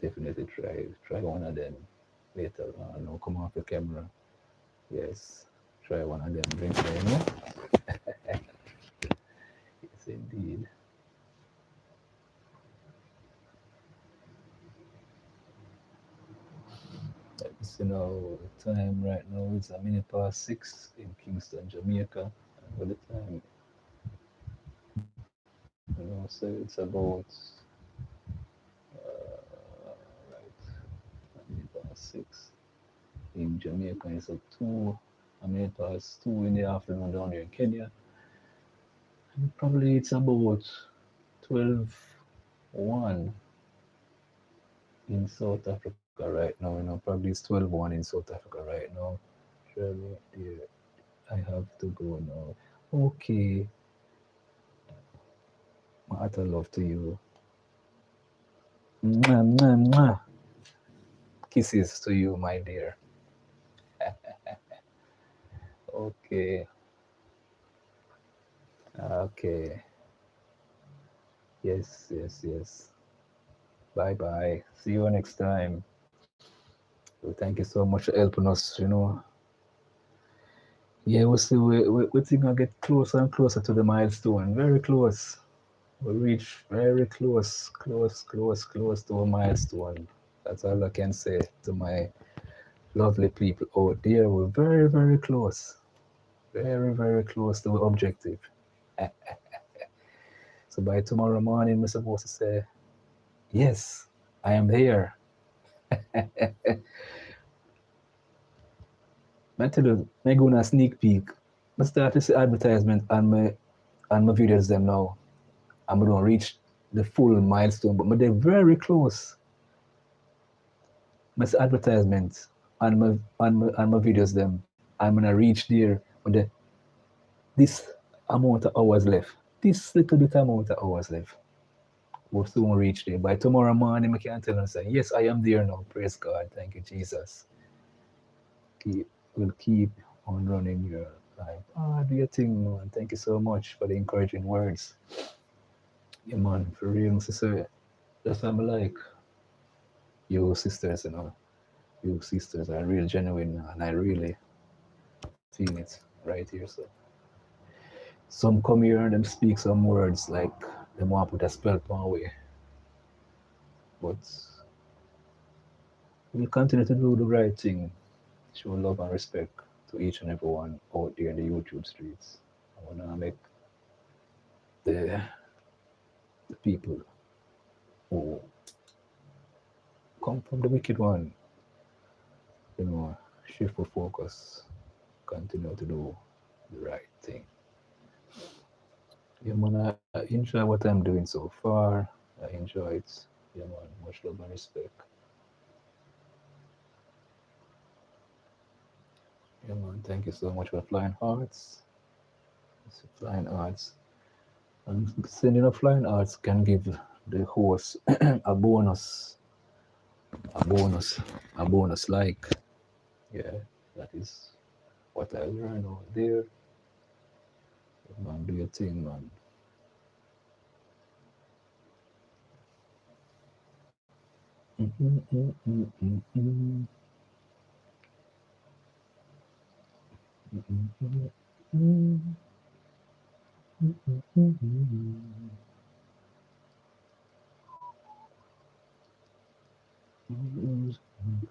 Definitely try one of them later on. No, come off the camera. Yes. Try one of them drinks there. Yes indeed. Let's see now the time right now is a minute past 6 in Kingston, Jamaica. And with the time, so it's about right, a minute past 6 in Jamaica. It's a minute past 2 in the afternoon down here in Kenya. And probably it's about 12:01 in South Africa right now. Probably it's 12:01 in South Africa right now. Surely, yeah, I have to go now. Okay, my utter love to you. Mwah, mwah, mwah. Kisses to you, my dear. Okay, okay. Yes, yes, yes. Bye bye. See you next time. Well, thank you so much for helping us. Yeah, we see we think I get closer and closer to the milestone. Very close. We reach very close to a milestone. That's all I can say to my lovely people out there. We're very close. Very close to the objective. So by tomorrow morning, we're supposed to say, yes, I am here. I tell you, I go on a sneak peek. I start to see advertisement on my videos them now. I'm gonna reach the full milestone, but they're very close. My advertisement on my videos them. I'm gonna reach there with this amount of hours left. This little bit amount of hours left. We'll soon reach there. By tomorrow morning, I can tell them say, yes, I am there now. Praise God. Thank you, Jesus. We'll keep on running your life. Do your thing, man. Thank you so much for the encouraging words. Yeah, man, for real, sister. That's what I'm like. You sisters, you sisters are real genuine, and I really feel it right here. So some come here and them speak some words like them want to put a spell upon way. But we'll continue to do the right thing, show love and respect to each and everyone out there in the YouTube streets. I wanna make the people who come from the wicked one, you know, shift for focus, continue to do the right thing. Yeah, man, I enjoy what I'm doing so far. I enjoy it. Yeah, man, much love and respect. Yeah, man, thank you so much for flying hearts. It's flying hearts. And sending a flying arts can give the host a bonus, a bonus, a bonus like. Yeah, that is what I learned over there. Man, do your thing, man.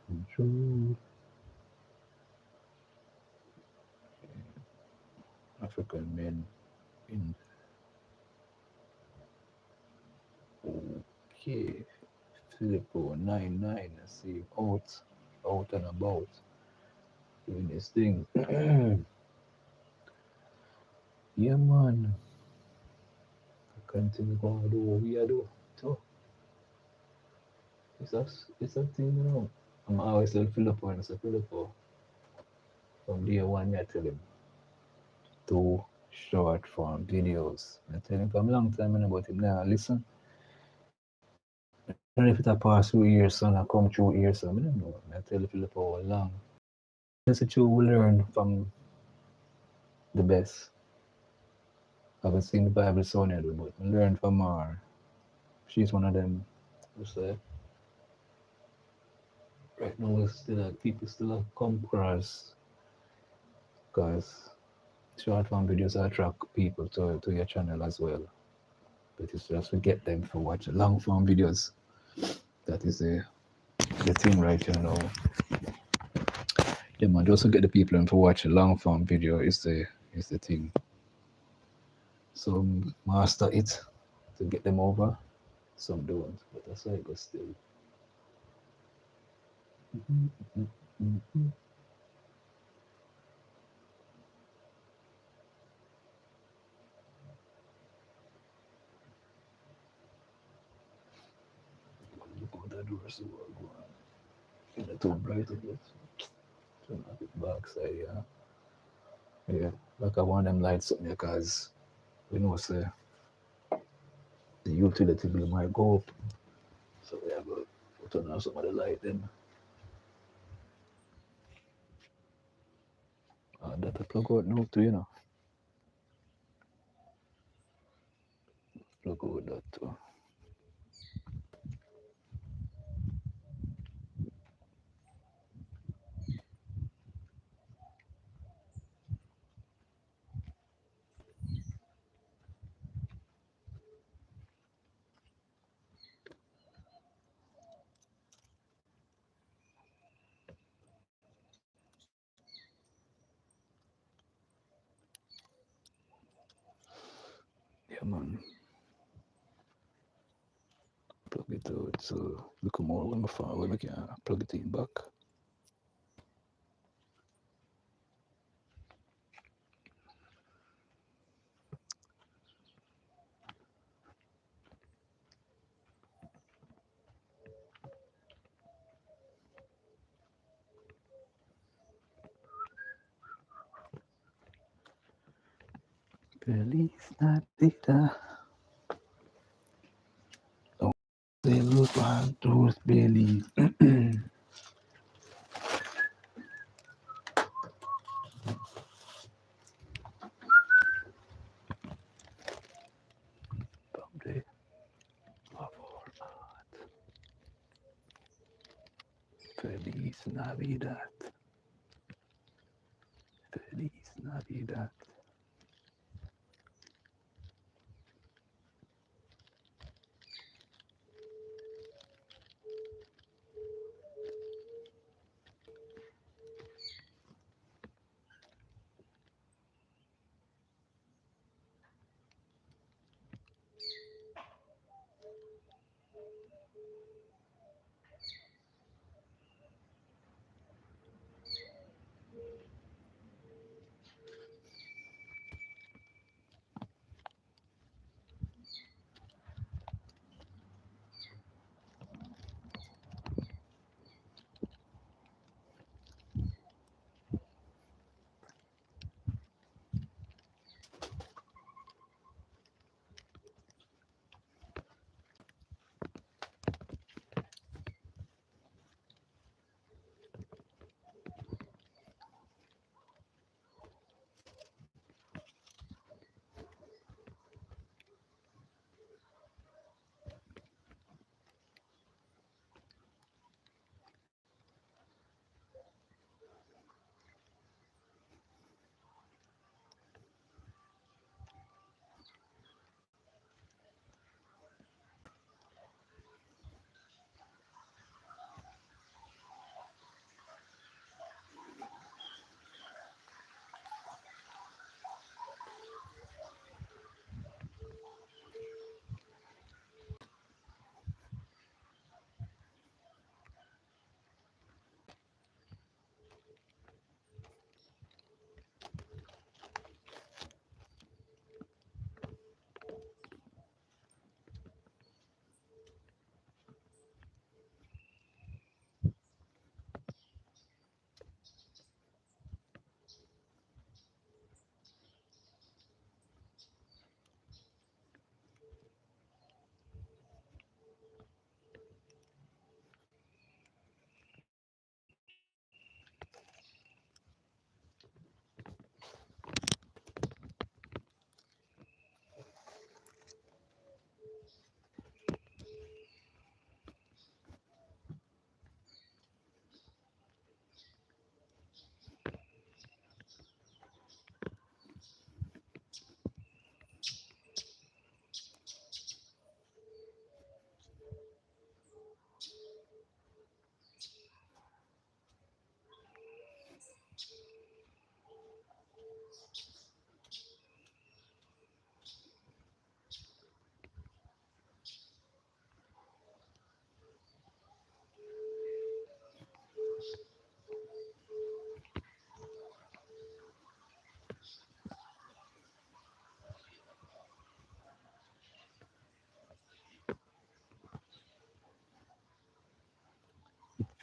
Control. African men in. Okay, Filippo 99. I see out and about doing this thing. Yeah, man. I continue going to do what we are doing. So it's a thing, you know. I'm always tell Filippo and I say Filippo from day one. I tell him do short form videos. I tell him from a long time about him now. Listen, I don't know if it a pass through years, son, I come through years, son. I don't know. I tell Filippo how long. That's what you will learn from the best. I haven't seen the Bible son yet, but I learn from her. She's one of them who say, right now, we still people still come across because short form videos attract people to your channel as well. But it's just we get them for watch long form videos. That is the thing right you know. Yeah man, just to get the people in for watch a long form video is the thing. So master it to get them over. Some don't, but that's how it goes still. Look how that door so go on. It's too bright a bit. Turn off it backside, yeah. Yeah. Like I want them lights up because we know say the utility bill might go up. So we have to turn on some of the light then. That plug out now too, you know. Plug out that too. Yeah man. Plug it out so look more when we far when we can plug it in back. Feliz Navidad. Oh, they look on those bellies. Someday, of our heart. Feliz Navidad. Feliz Navidad.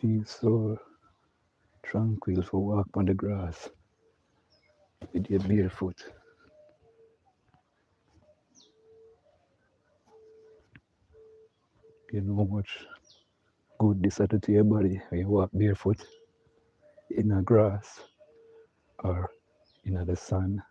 Feels so tranquil for walk on the grass with your barefoot. You know how much good this do to your body when you walk barefoot in the grass or in the sun.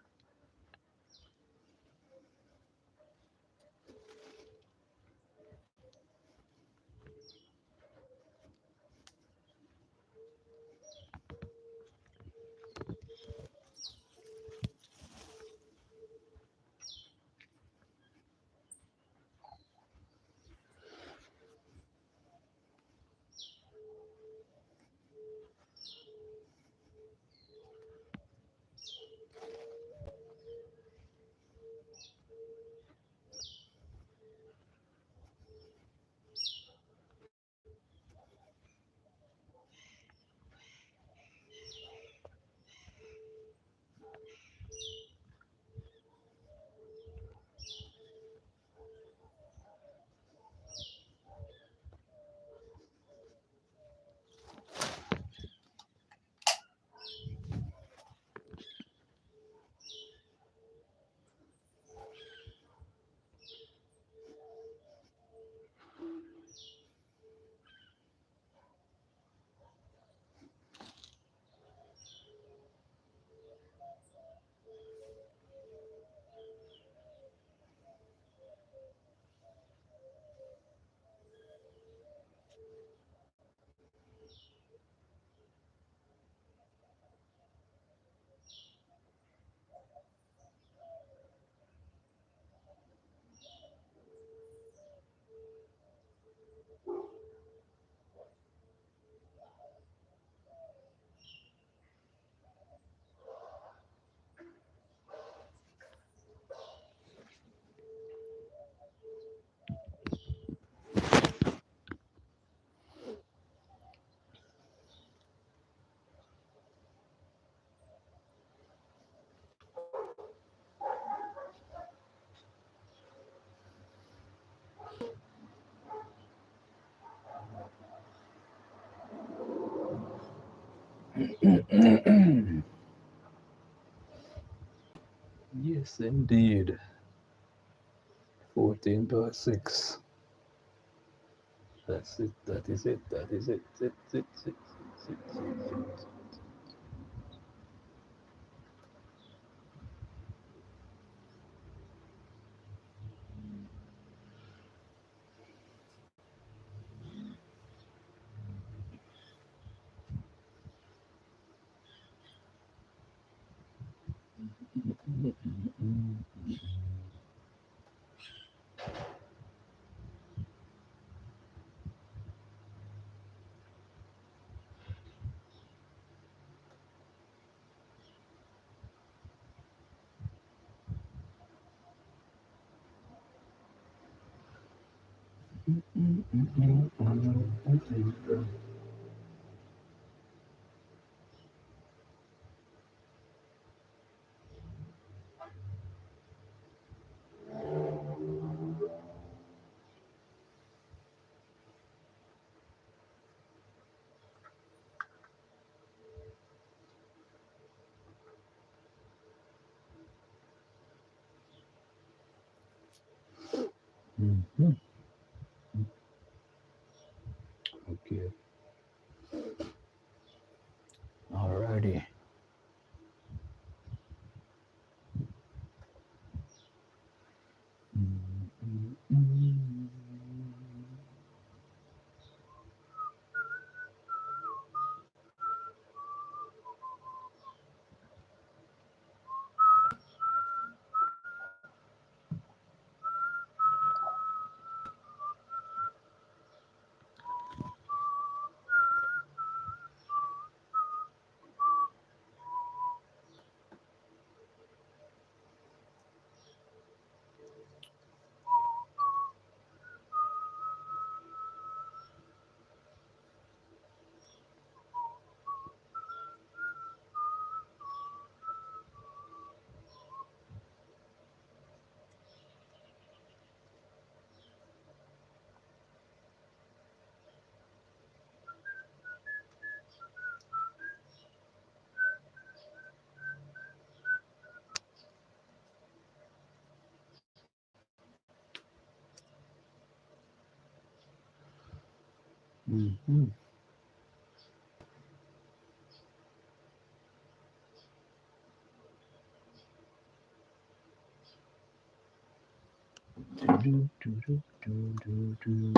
Yes, indeed. 14 past 6. That's it. That is it. That is it. It. Mhm. Okay. Mhm. Do, do, do, do, do, do.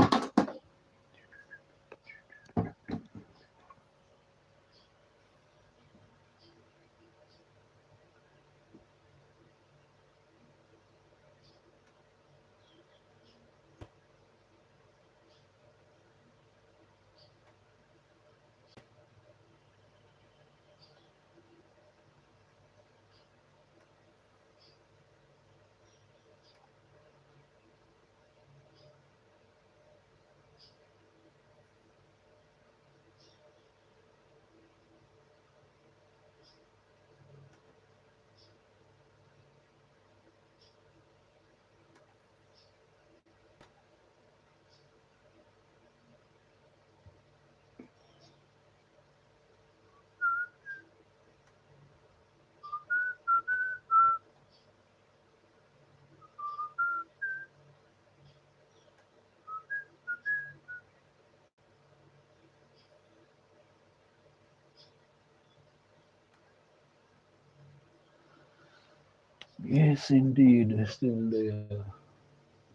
Yes, indeed. Still there.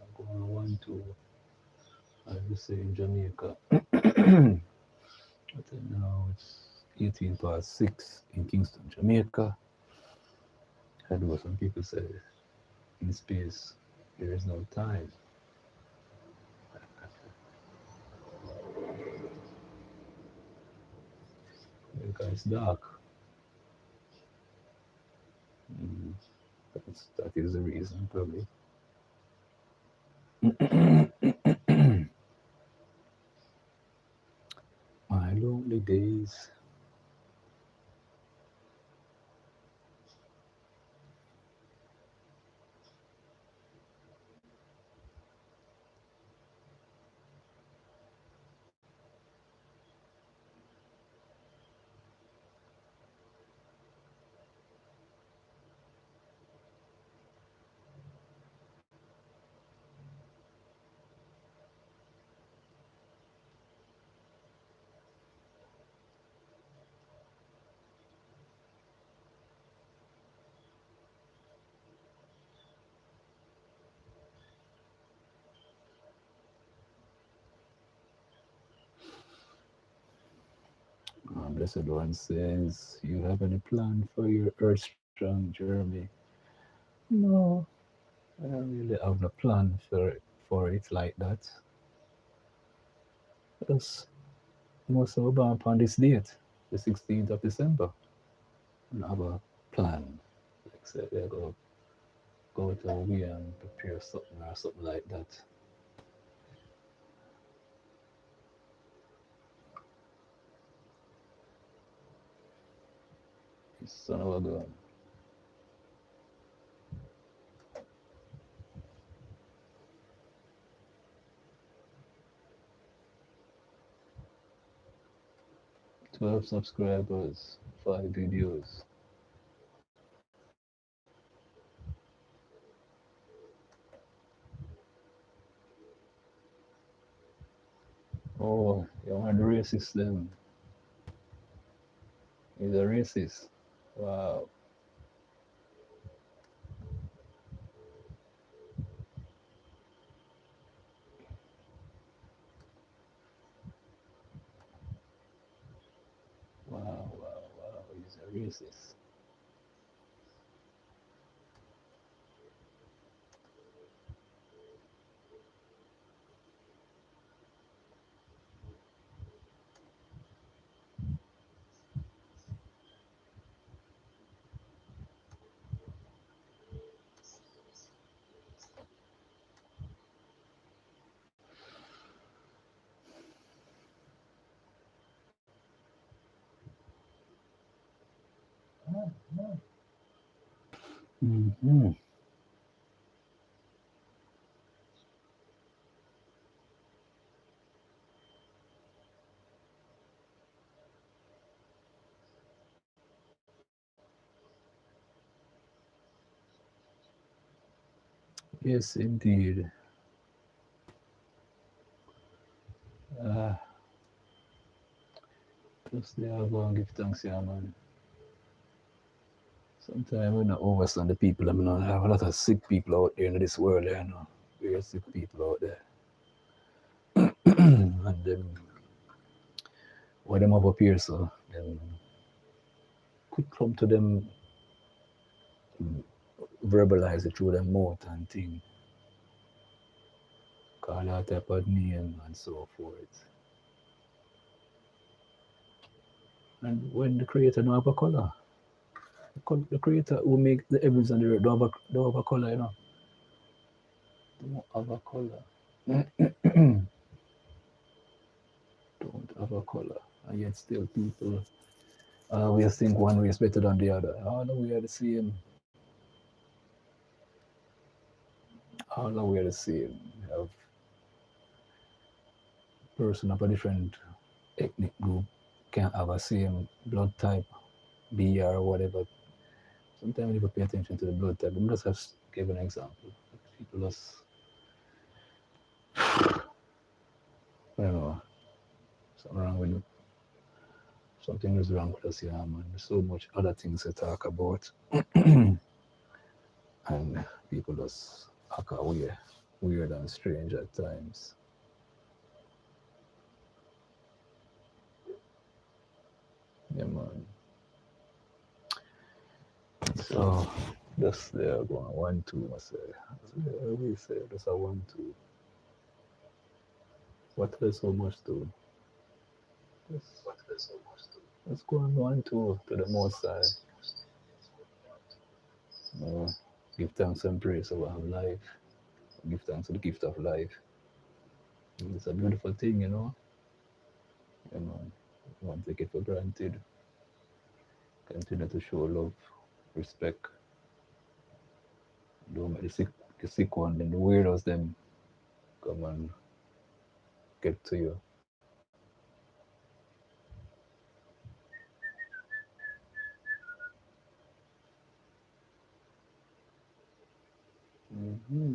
I'm going one, two, as we say in Jamaica. But now it's 18 past 6 in Kingston, Jamaica. I know some people say in space there is no time because it's dark. Mm, that is the reason, probably. My lonely days. Blessed One says, you have any plan for your earth strong journey? No, I don't really have no plan for it like that. Just most of born upon this date, the 16th of December. I don't have a plan. Like say we go to a way and prepare something or something like that. Son of a gun. 12 subscribers, 5 videos. Oh, you want the racist then? He's a racist. Wow, wow, wow, wow. He's a racist. Hmm. Yes, indeed. Ah, Just there I go and give thanks, yeah, man. Sometimes we not overstand the people. I mean, I have a lot of sick people out there in this world, you know. Very sick people out there. And when them have up here, so then could come to them, verbalize it through their mouth and thing, call out type of name and so forth. And when the creator don't have a color, the creator who make the heavens and the earth don't have a color, you know. Don't have a color. Don't have a color. And yet still people always think one race better than the other. All of we are the same. All of we are the same. We have person of a different ethnic group can't have a same blood type, B or whatever. Sometimes you need to pay attention to the blood type. I'm just have give an example. People just, I don't know, something wrong with you. Something is wrong with us, yeah, man. There's so much other things to talk about. And people just act weird and strange at times. Yeah, man. So just there going 1-2, I say. We say that's a 1-2. What there's so much to let's go on 1-2 to the most side. Give thanks and praise for our life. Give thanks for the gift of life. It's a beautiful thing, you know. Yeah, man. Don't take it for granted. Continue to show love, respect. Don't make the sick one, then the weirdos them come and get to you. Mm-hmm.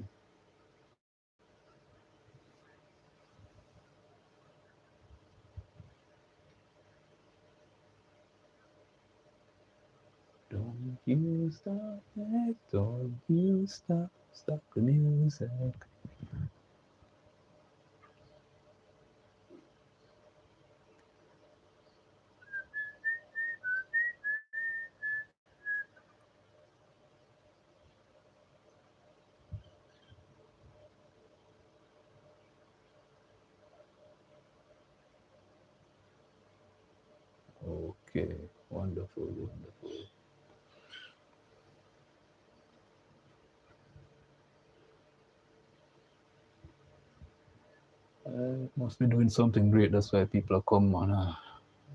Don't you stop it, don't you stop the music. Okay, wonderful, wonderful. Must be doing something great. That's why people come on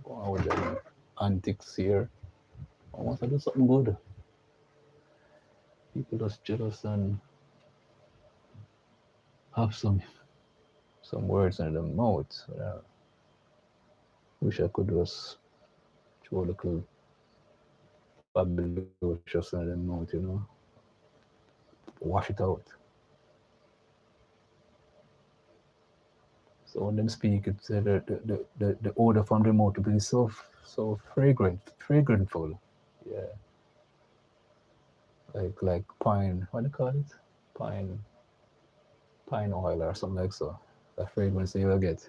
go on with their antics here. I want to do something good. People just jealous and have some words in their mouth. Wish I could just throw a little fabulous in their mouth, you know, wash it out. So when them speak, it's the odor from the mouth will be so fragrantful. Yeah, like pine. What do you call it? Pine pine oil or something like so. The fragrance you will get.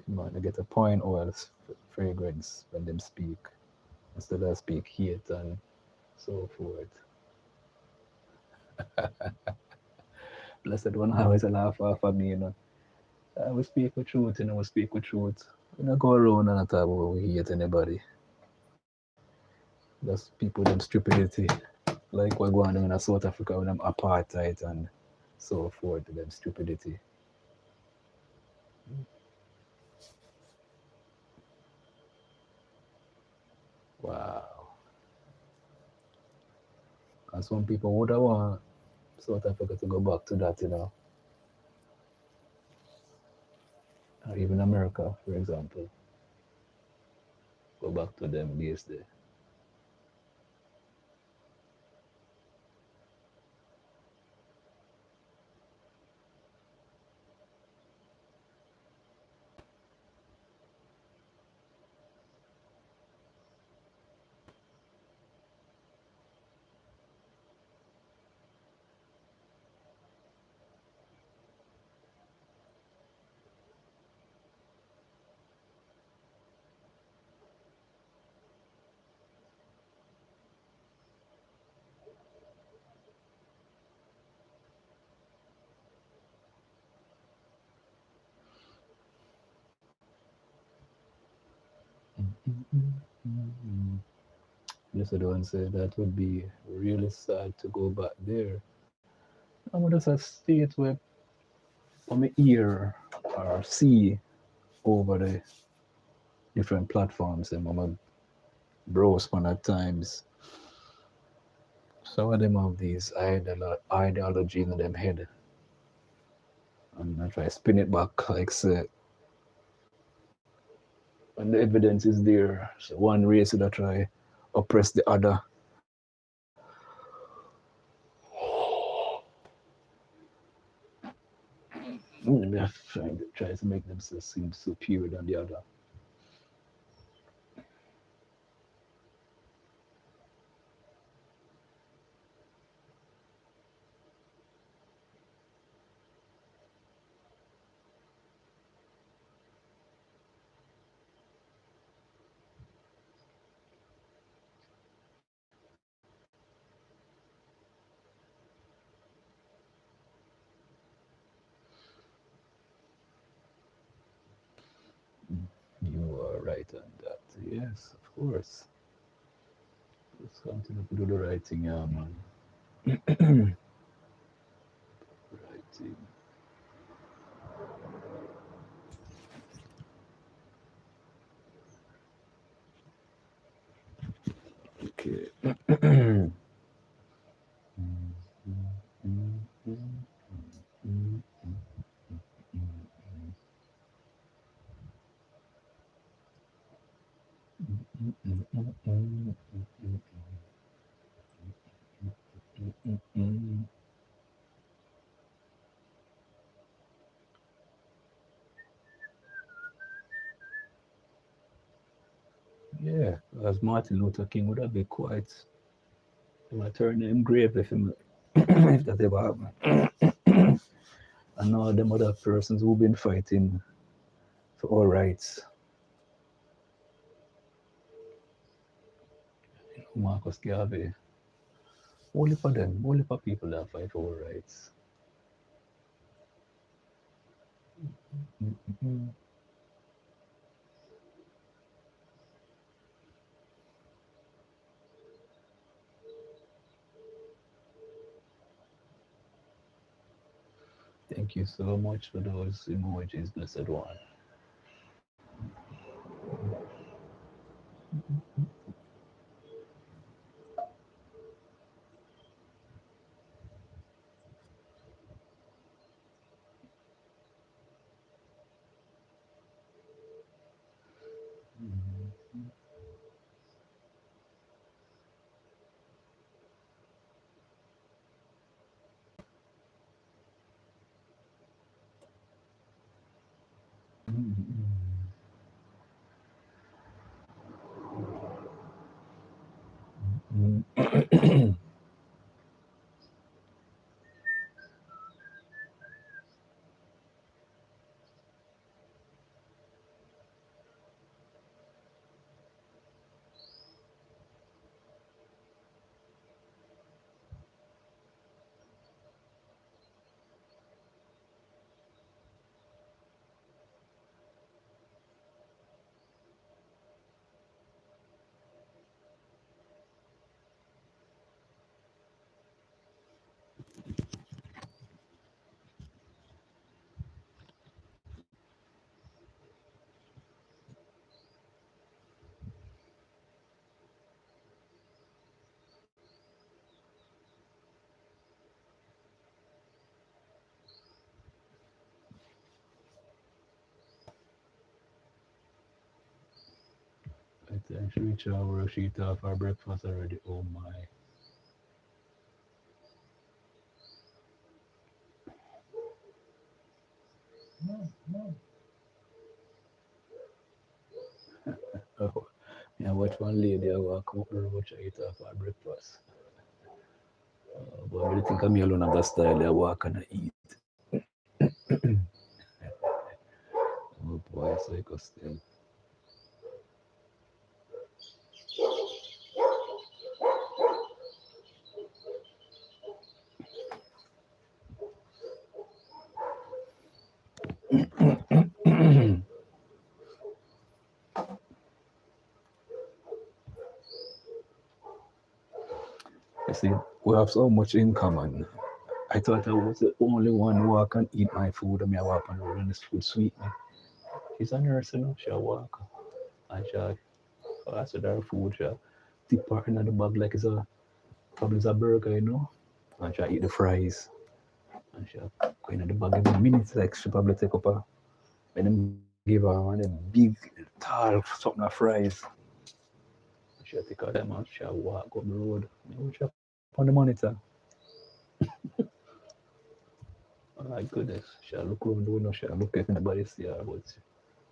You might get a pine oil fragrance when them speak instead of speak hate and so forth. Blessed one always a laugh off of me, you know. We speak with truth, you know, we speak with truth. We don't go around and talk about we hate anybody. Just people with them stupidity. Like what going on in South Africa with them apartheid and so forth, them stupidity. Wow. And some people would have want South Africa to go back to that, you know. Or even America, for example. Go back to them days there. Just the one said that would be really sad to go back there. I'm just a state where I'm hear or see over the different platforms and I'm browse one at times. Some of them have these ideology in them head. And I try to spin it back like say when the evidence is there, so one race that try oppress the other. They try to make themselves seem superior than the other. You are right on that. Yes, of course. Just continue to do the right thing, yeah, man. Right thing. Okay. Yeah, as Martin Luther King would have been quite. He would turn him grave if him if that ever happened. And all them other persons who've been fighting for all rights. Marcus Garvey. Only for them, only for people that fight for all rights. Mm-mm. Thank you so much for those emojis, blessed one. I think she reach our sheet off our breakfast already. Oh my. Oh, yeah, watch one lady I walk up the road, she eat off her breakfast. But I really think I'm alone have that style. I walk and I eat. Oh boy, so I go still. see, we have so much in common. I thought I was the only one who can eat my food. I mean, I walk on the road and this food sweet me. She's a nurse, you know. She walk and she, I said her food. She tip her in the bag like it's a probably it's a burger, you know. And she eat the fries. And she go in the bag every minute. Like she probably take up a when them give her one of them big tall something of fries. She take her time out. She walk up the road. I mean, she up on the monitor. Oh my goodness. She look around the window. She look if anybody see her. But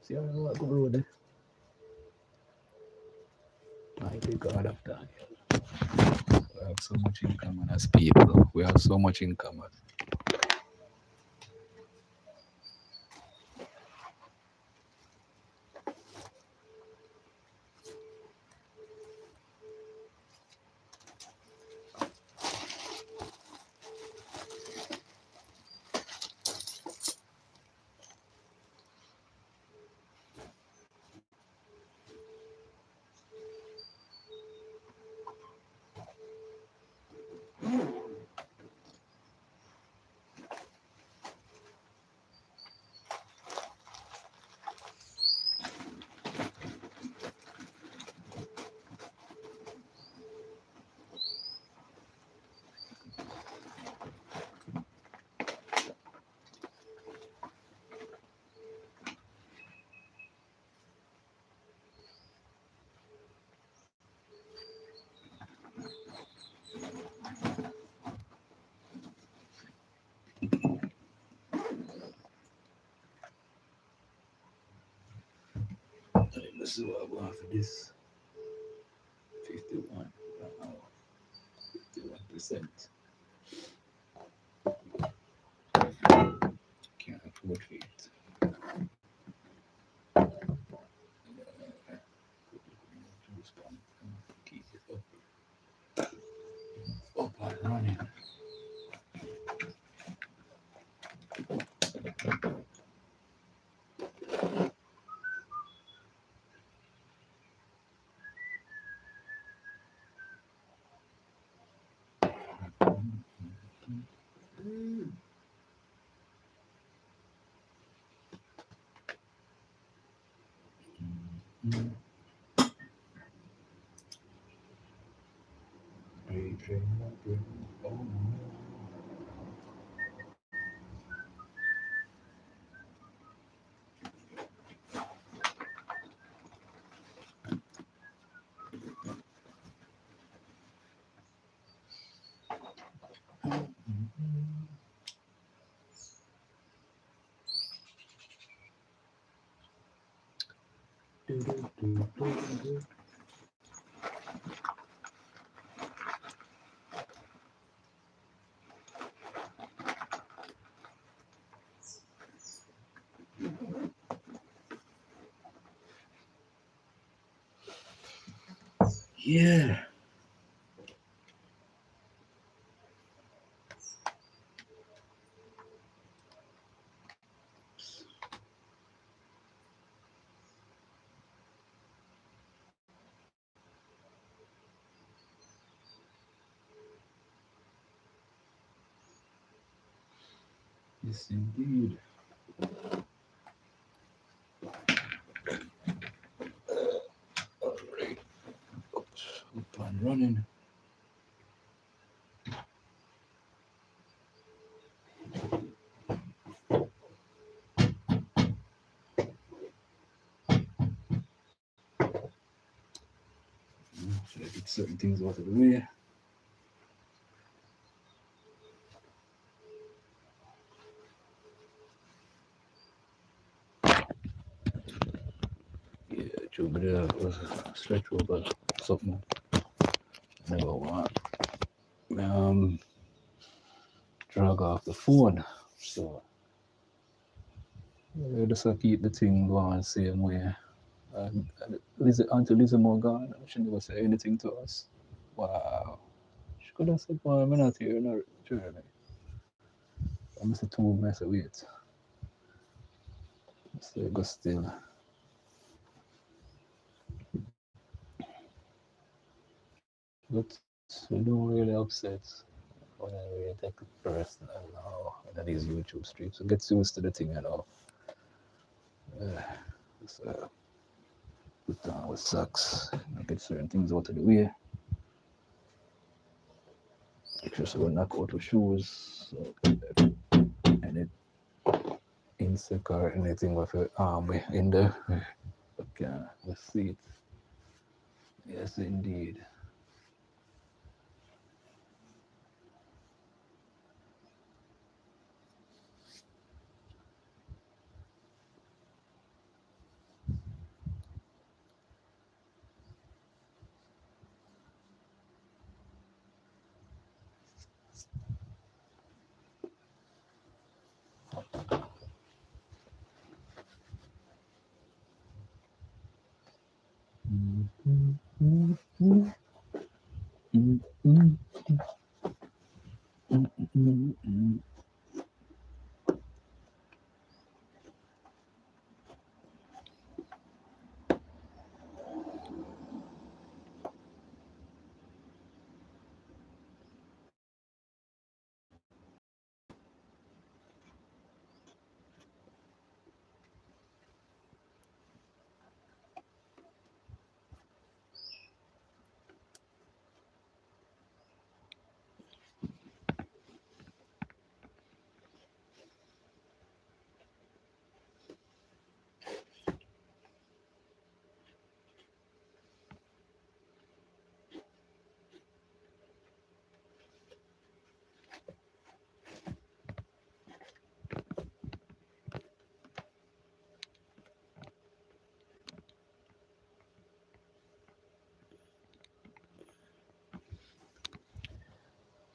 see her walk up the road. Mighty God of Daniel. We have so much in common as people. We have so much in common. Let's see what I want for this. 51. 51%. Can't afford it. Keep it up and running. Yeah. Yes, indeed. All right. Up and running. Should I get certain things out of the way? Yeah, Jupiter was stretch over something. Never want. Um, drag off the phone. So just keep the thing going same way. Until Lizzie Morgan, she never say anything to us. Wow. She could have said, well, I'm not here, no, surely. I'm Mr. Two, I said, wait. So go still. But we don't really upset when I really take it personal now in these YouTube streams. It gets used to the thing, you know. Just put down with socks, get certain things out of the way. Make sure we knock out with shoes, so, and it insect or anything with your arm in there. Okay, let's see it. Yes, indeed.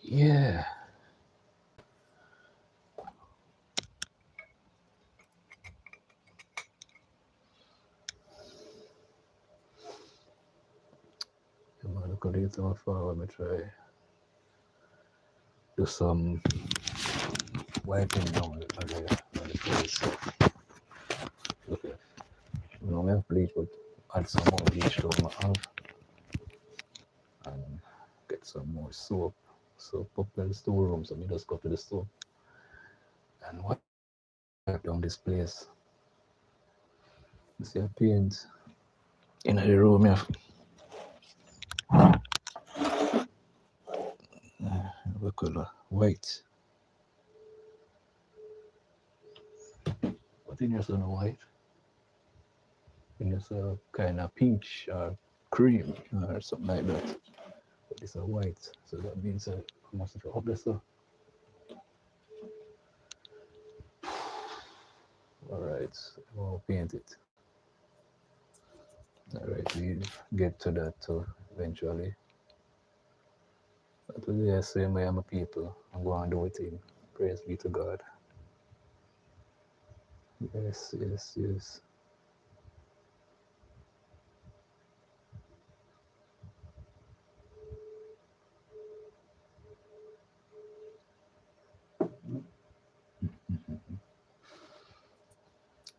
Yeah. I'm gonna look a little forward. Let me try do some wiping down on the place. Okay. You know, I have bleach, but add some more bleach to my have and get some more soap. Soap up in the storeroom, so me just go to the store and wipe down this place. You see a paint in the room, yeah. What color? White. What in your son white? In your kind of peach or cream or something like that. But it's a white, so that means I must have up this stuff. Alright, we'll paint it. Alright, we get to that too eventually. But today I say I am a people. I'm going to do it in. Praise be to God. Yes, yes, yes.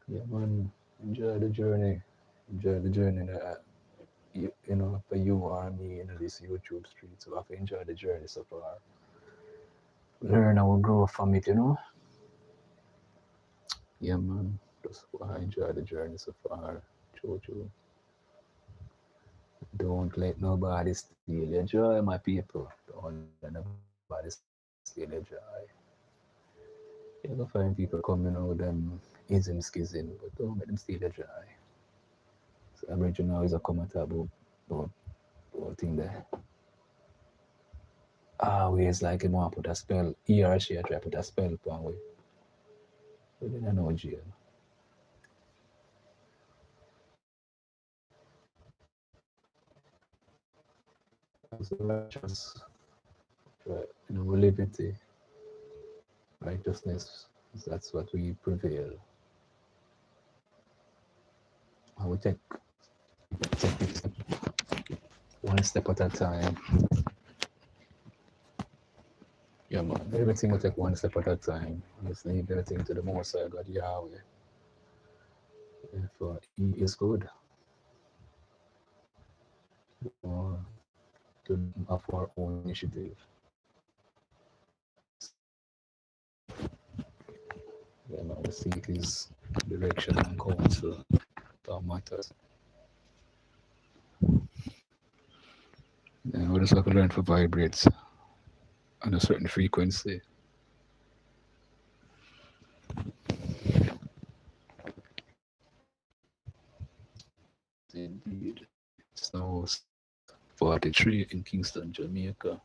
Yeah, man. Enjoy the journey. Enjoy the journey that you know, for you or me in this YouTube street. So I have to enjoy the journey so far. Learn and we'll grow from it, you know. Yeah, man. Just enjoy the journey so far. True, true. Don't let nobody steal your joy, my people. Don't let nobody steal your joy. You're gonna find people coming out with them ism skizzing, but don't let them steal your joy. So Aboriginal is a comment about thing there. Always like him want to put a spell, he or she try to put a spell upon we. But then I know jail. As righteous, right, you know, liberty, righteousness, that's what we prevail. And we take it one step at a time. Yeah, man. Everything will take one step at a time. Just leave everything to the Most High God Yahweh. For He is good. Uh, of our own initiative. We seek his direction and counsel that matters. We just have to learn to vibrate on a certain frequency. Indeed. It's now 43 in Kingston, Jamaica.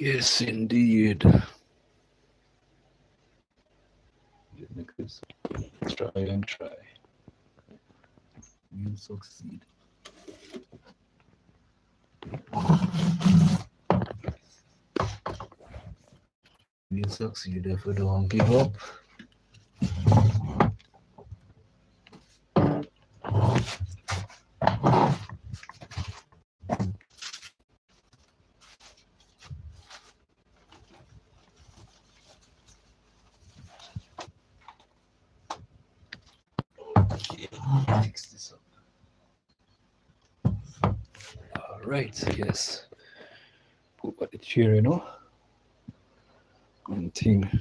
Yes, indeed. Try and try. You'll succeed. You'll succeed if you don't give up. Fix this up. All right, yes. Put back the chair, Good thing.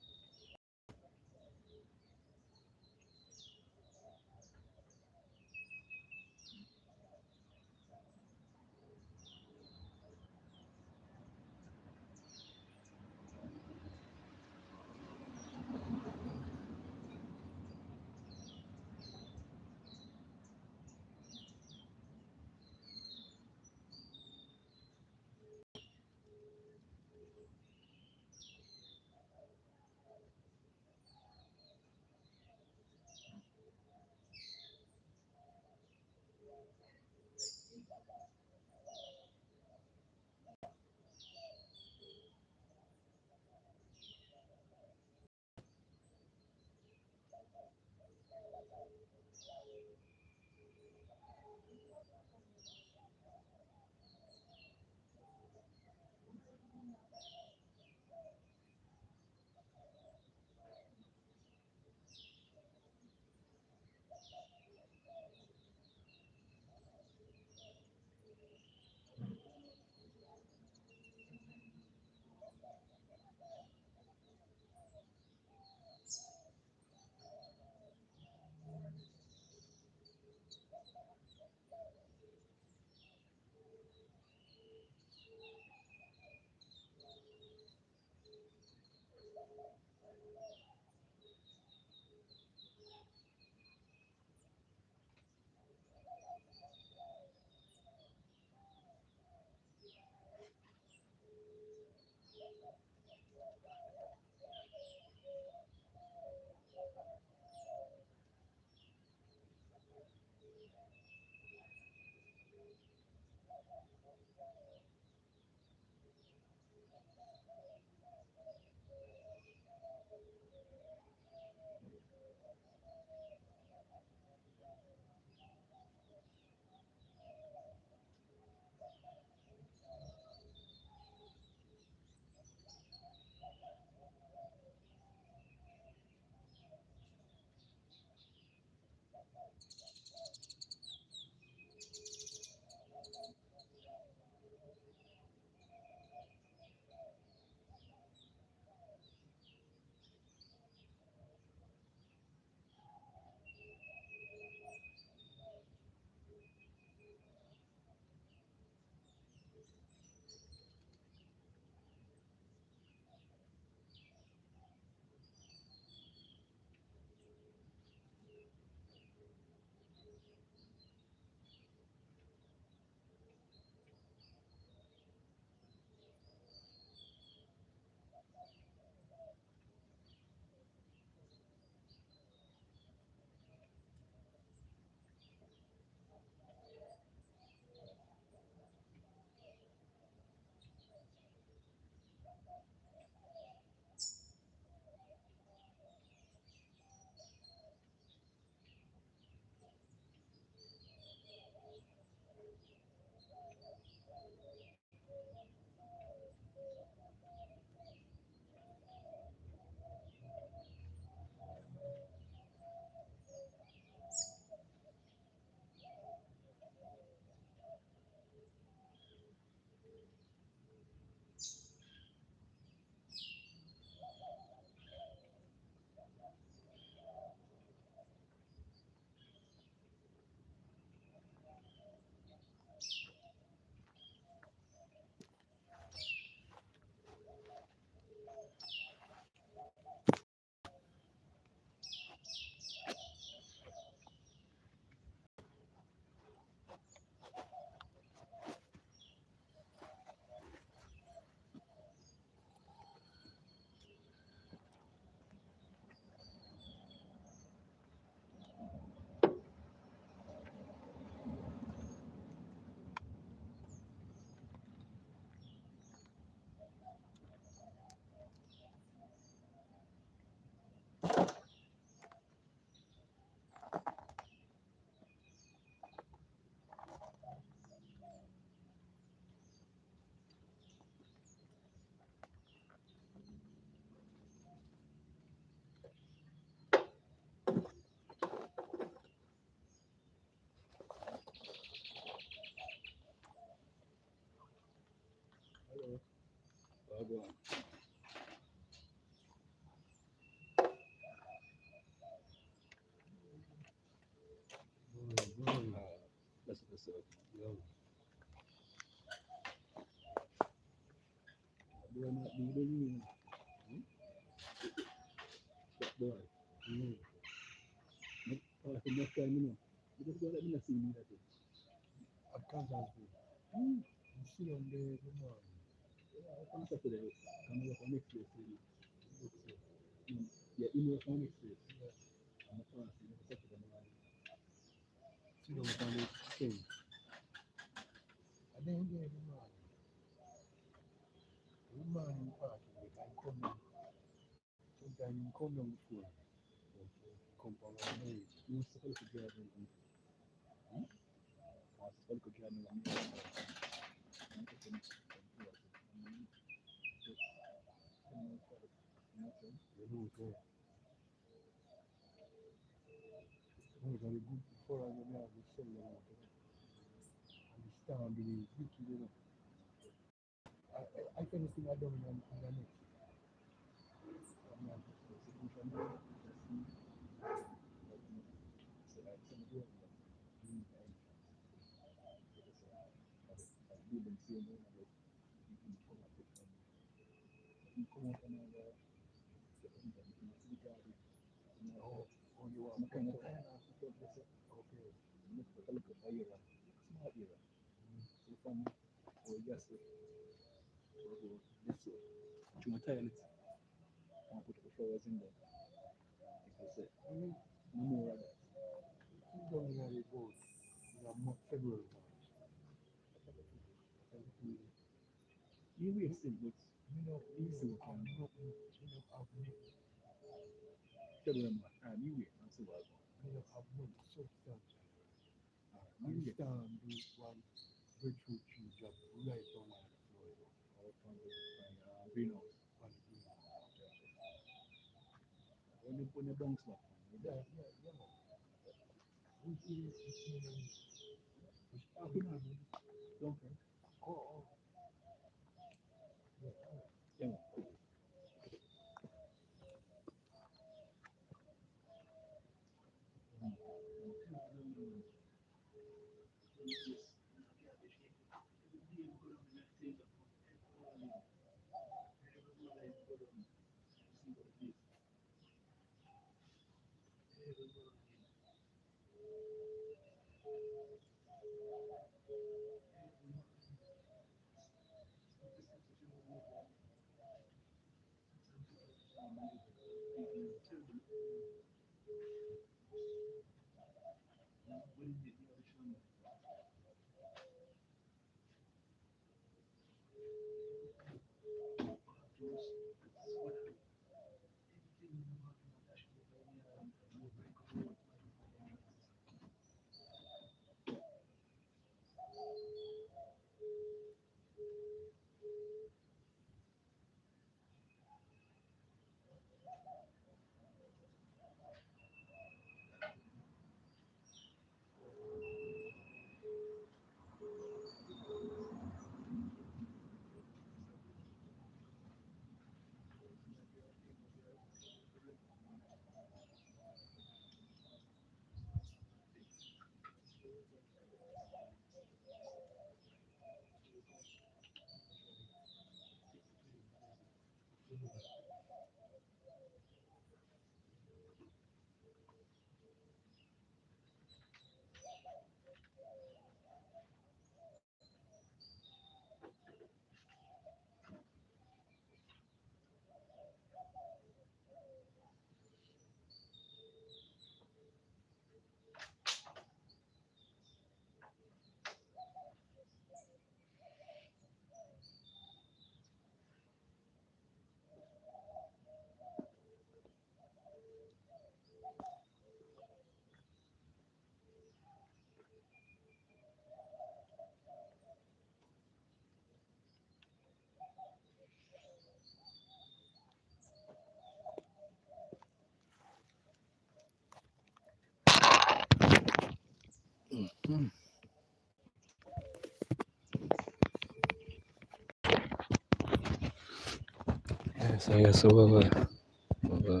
So yeah, so we'll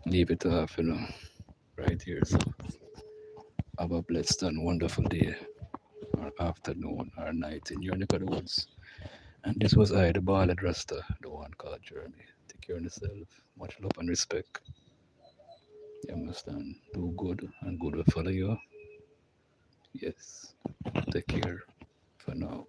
leave it off, right here. So have a blessed and wonderful day, or afternoon, or night in your neck of the woods. And this was I, the Ballad Rasta, the one called Journey. Take care of yourself. Much love and respect. You understand? Do good, and good will follow you. Yes. Take care for now.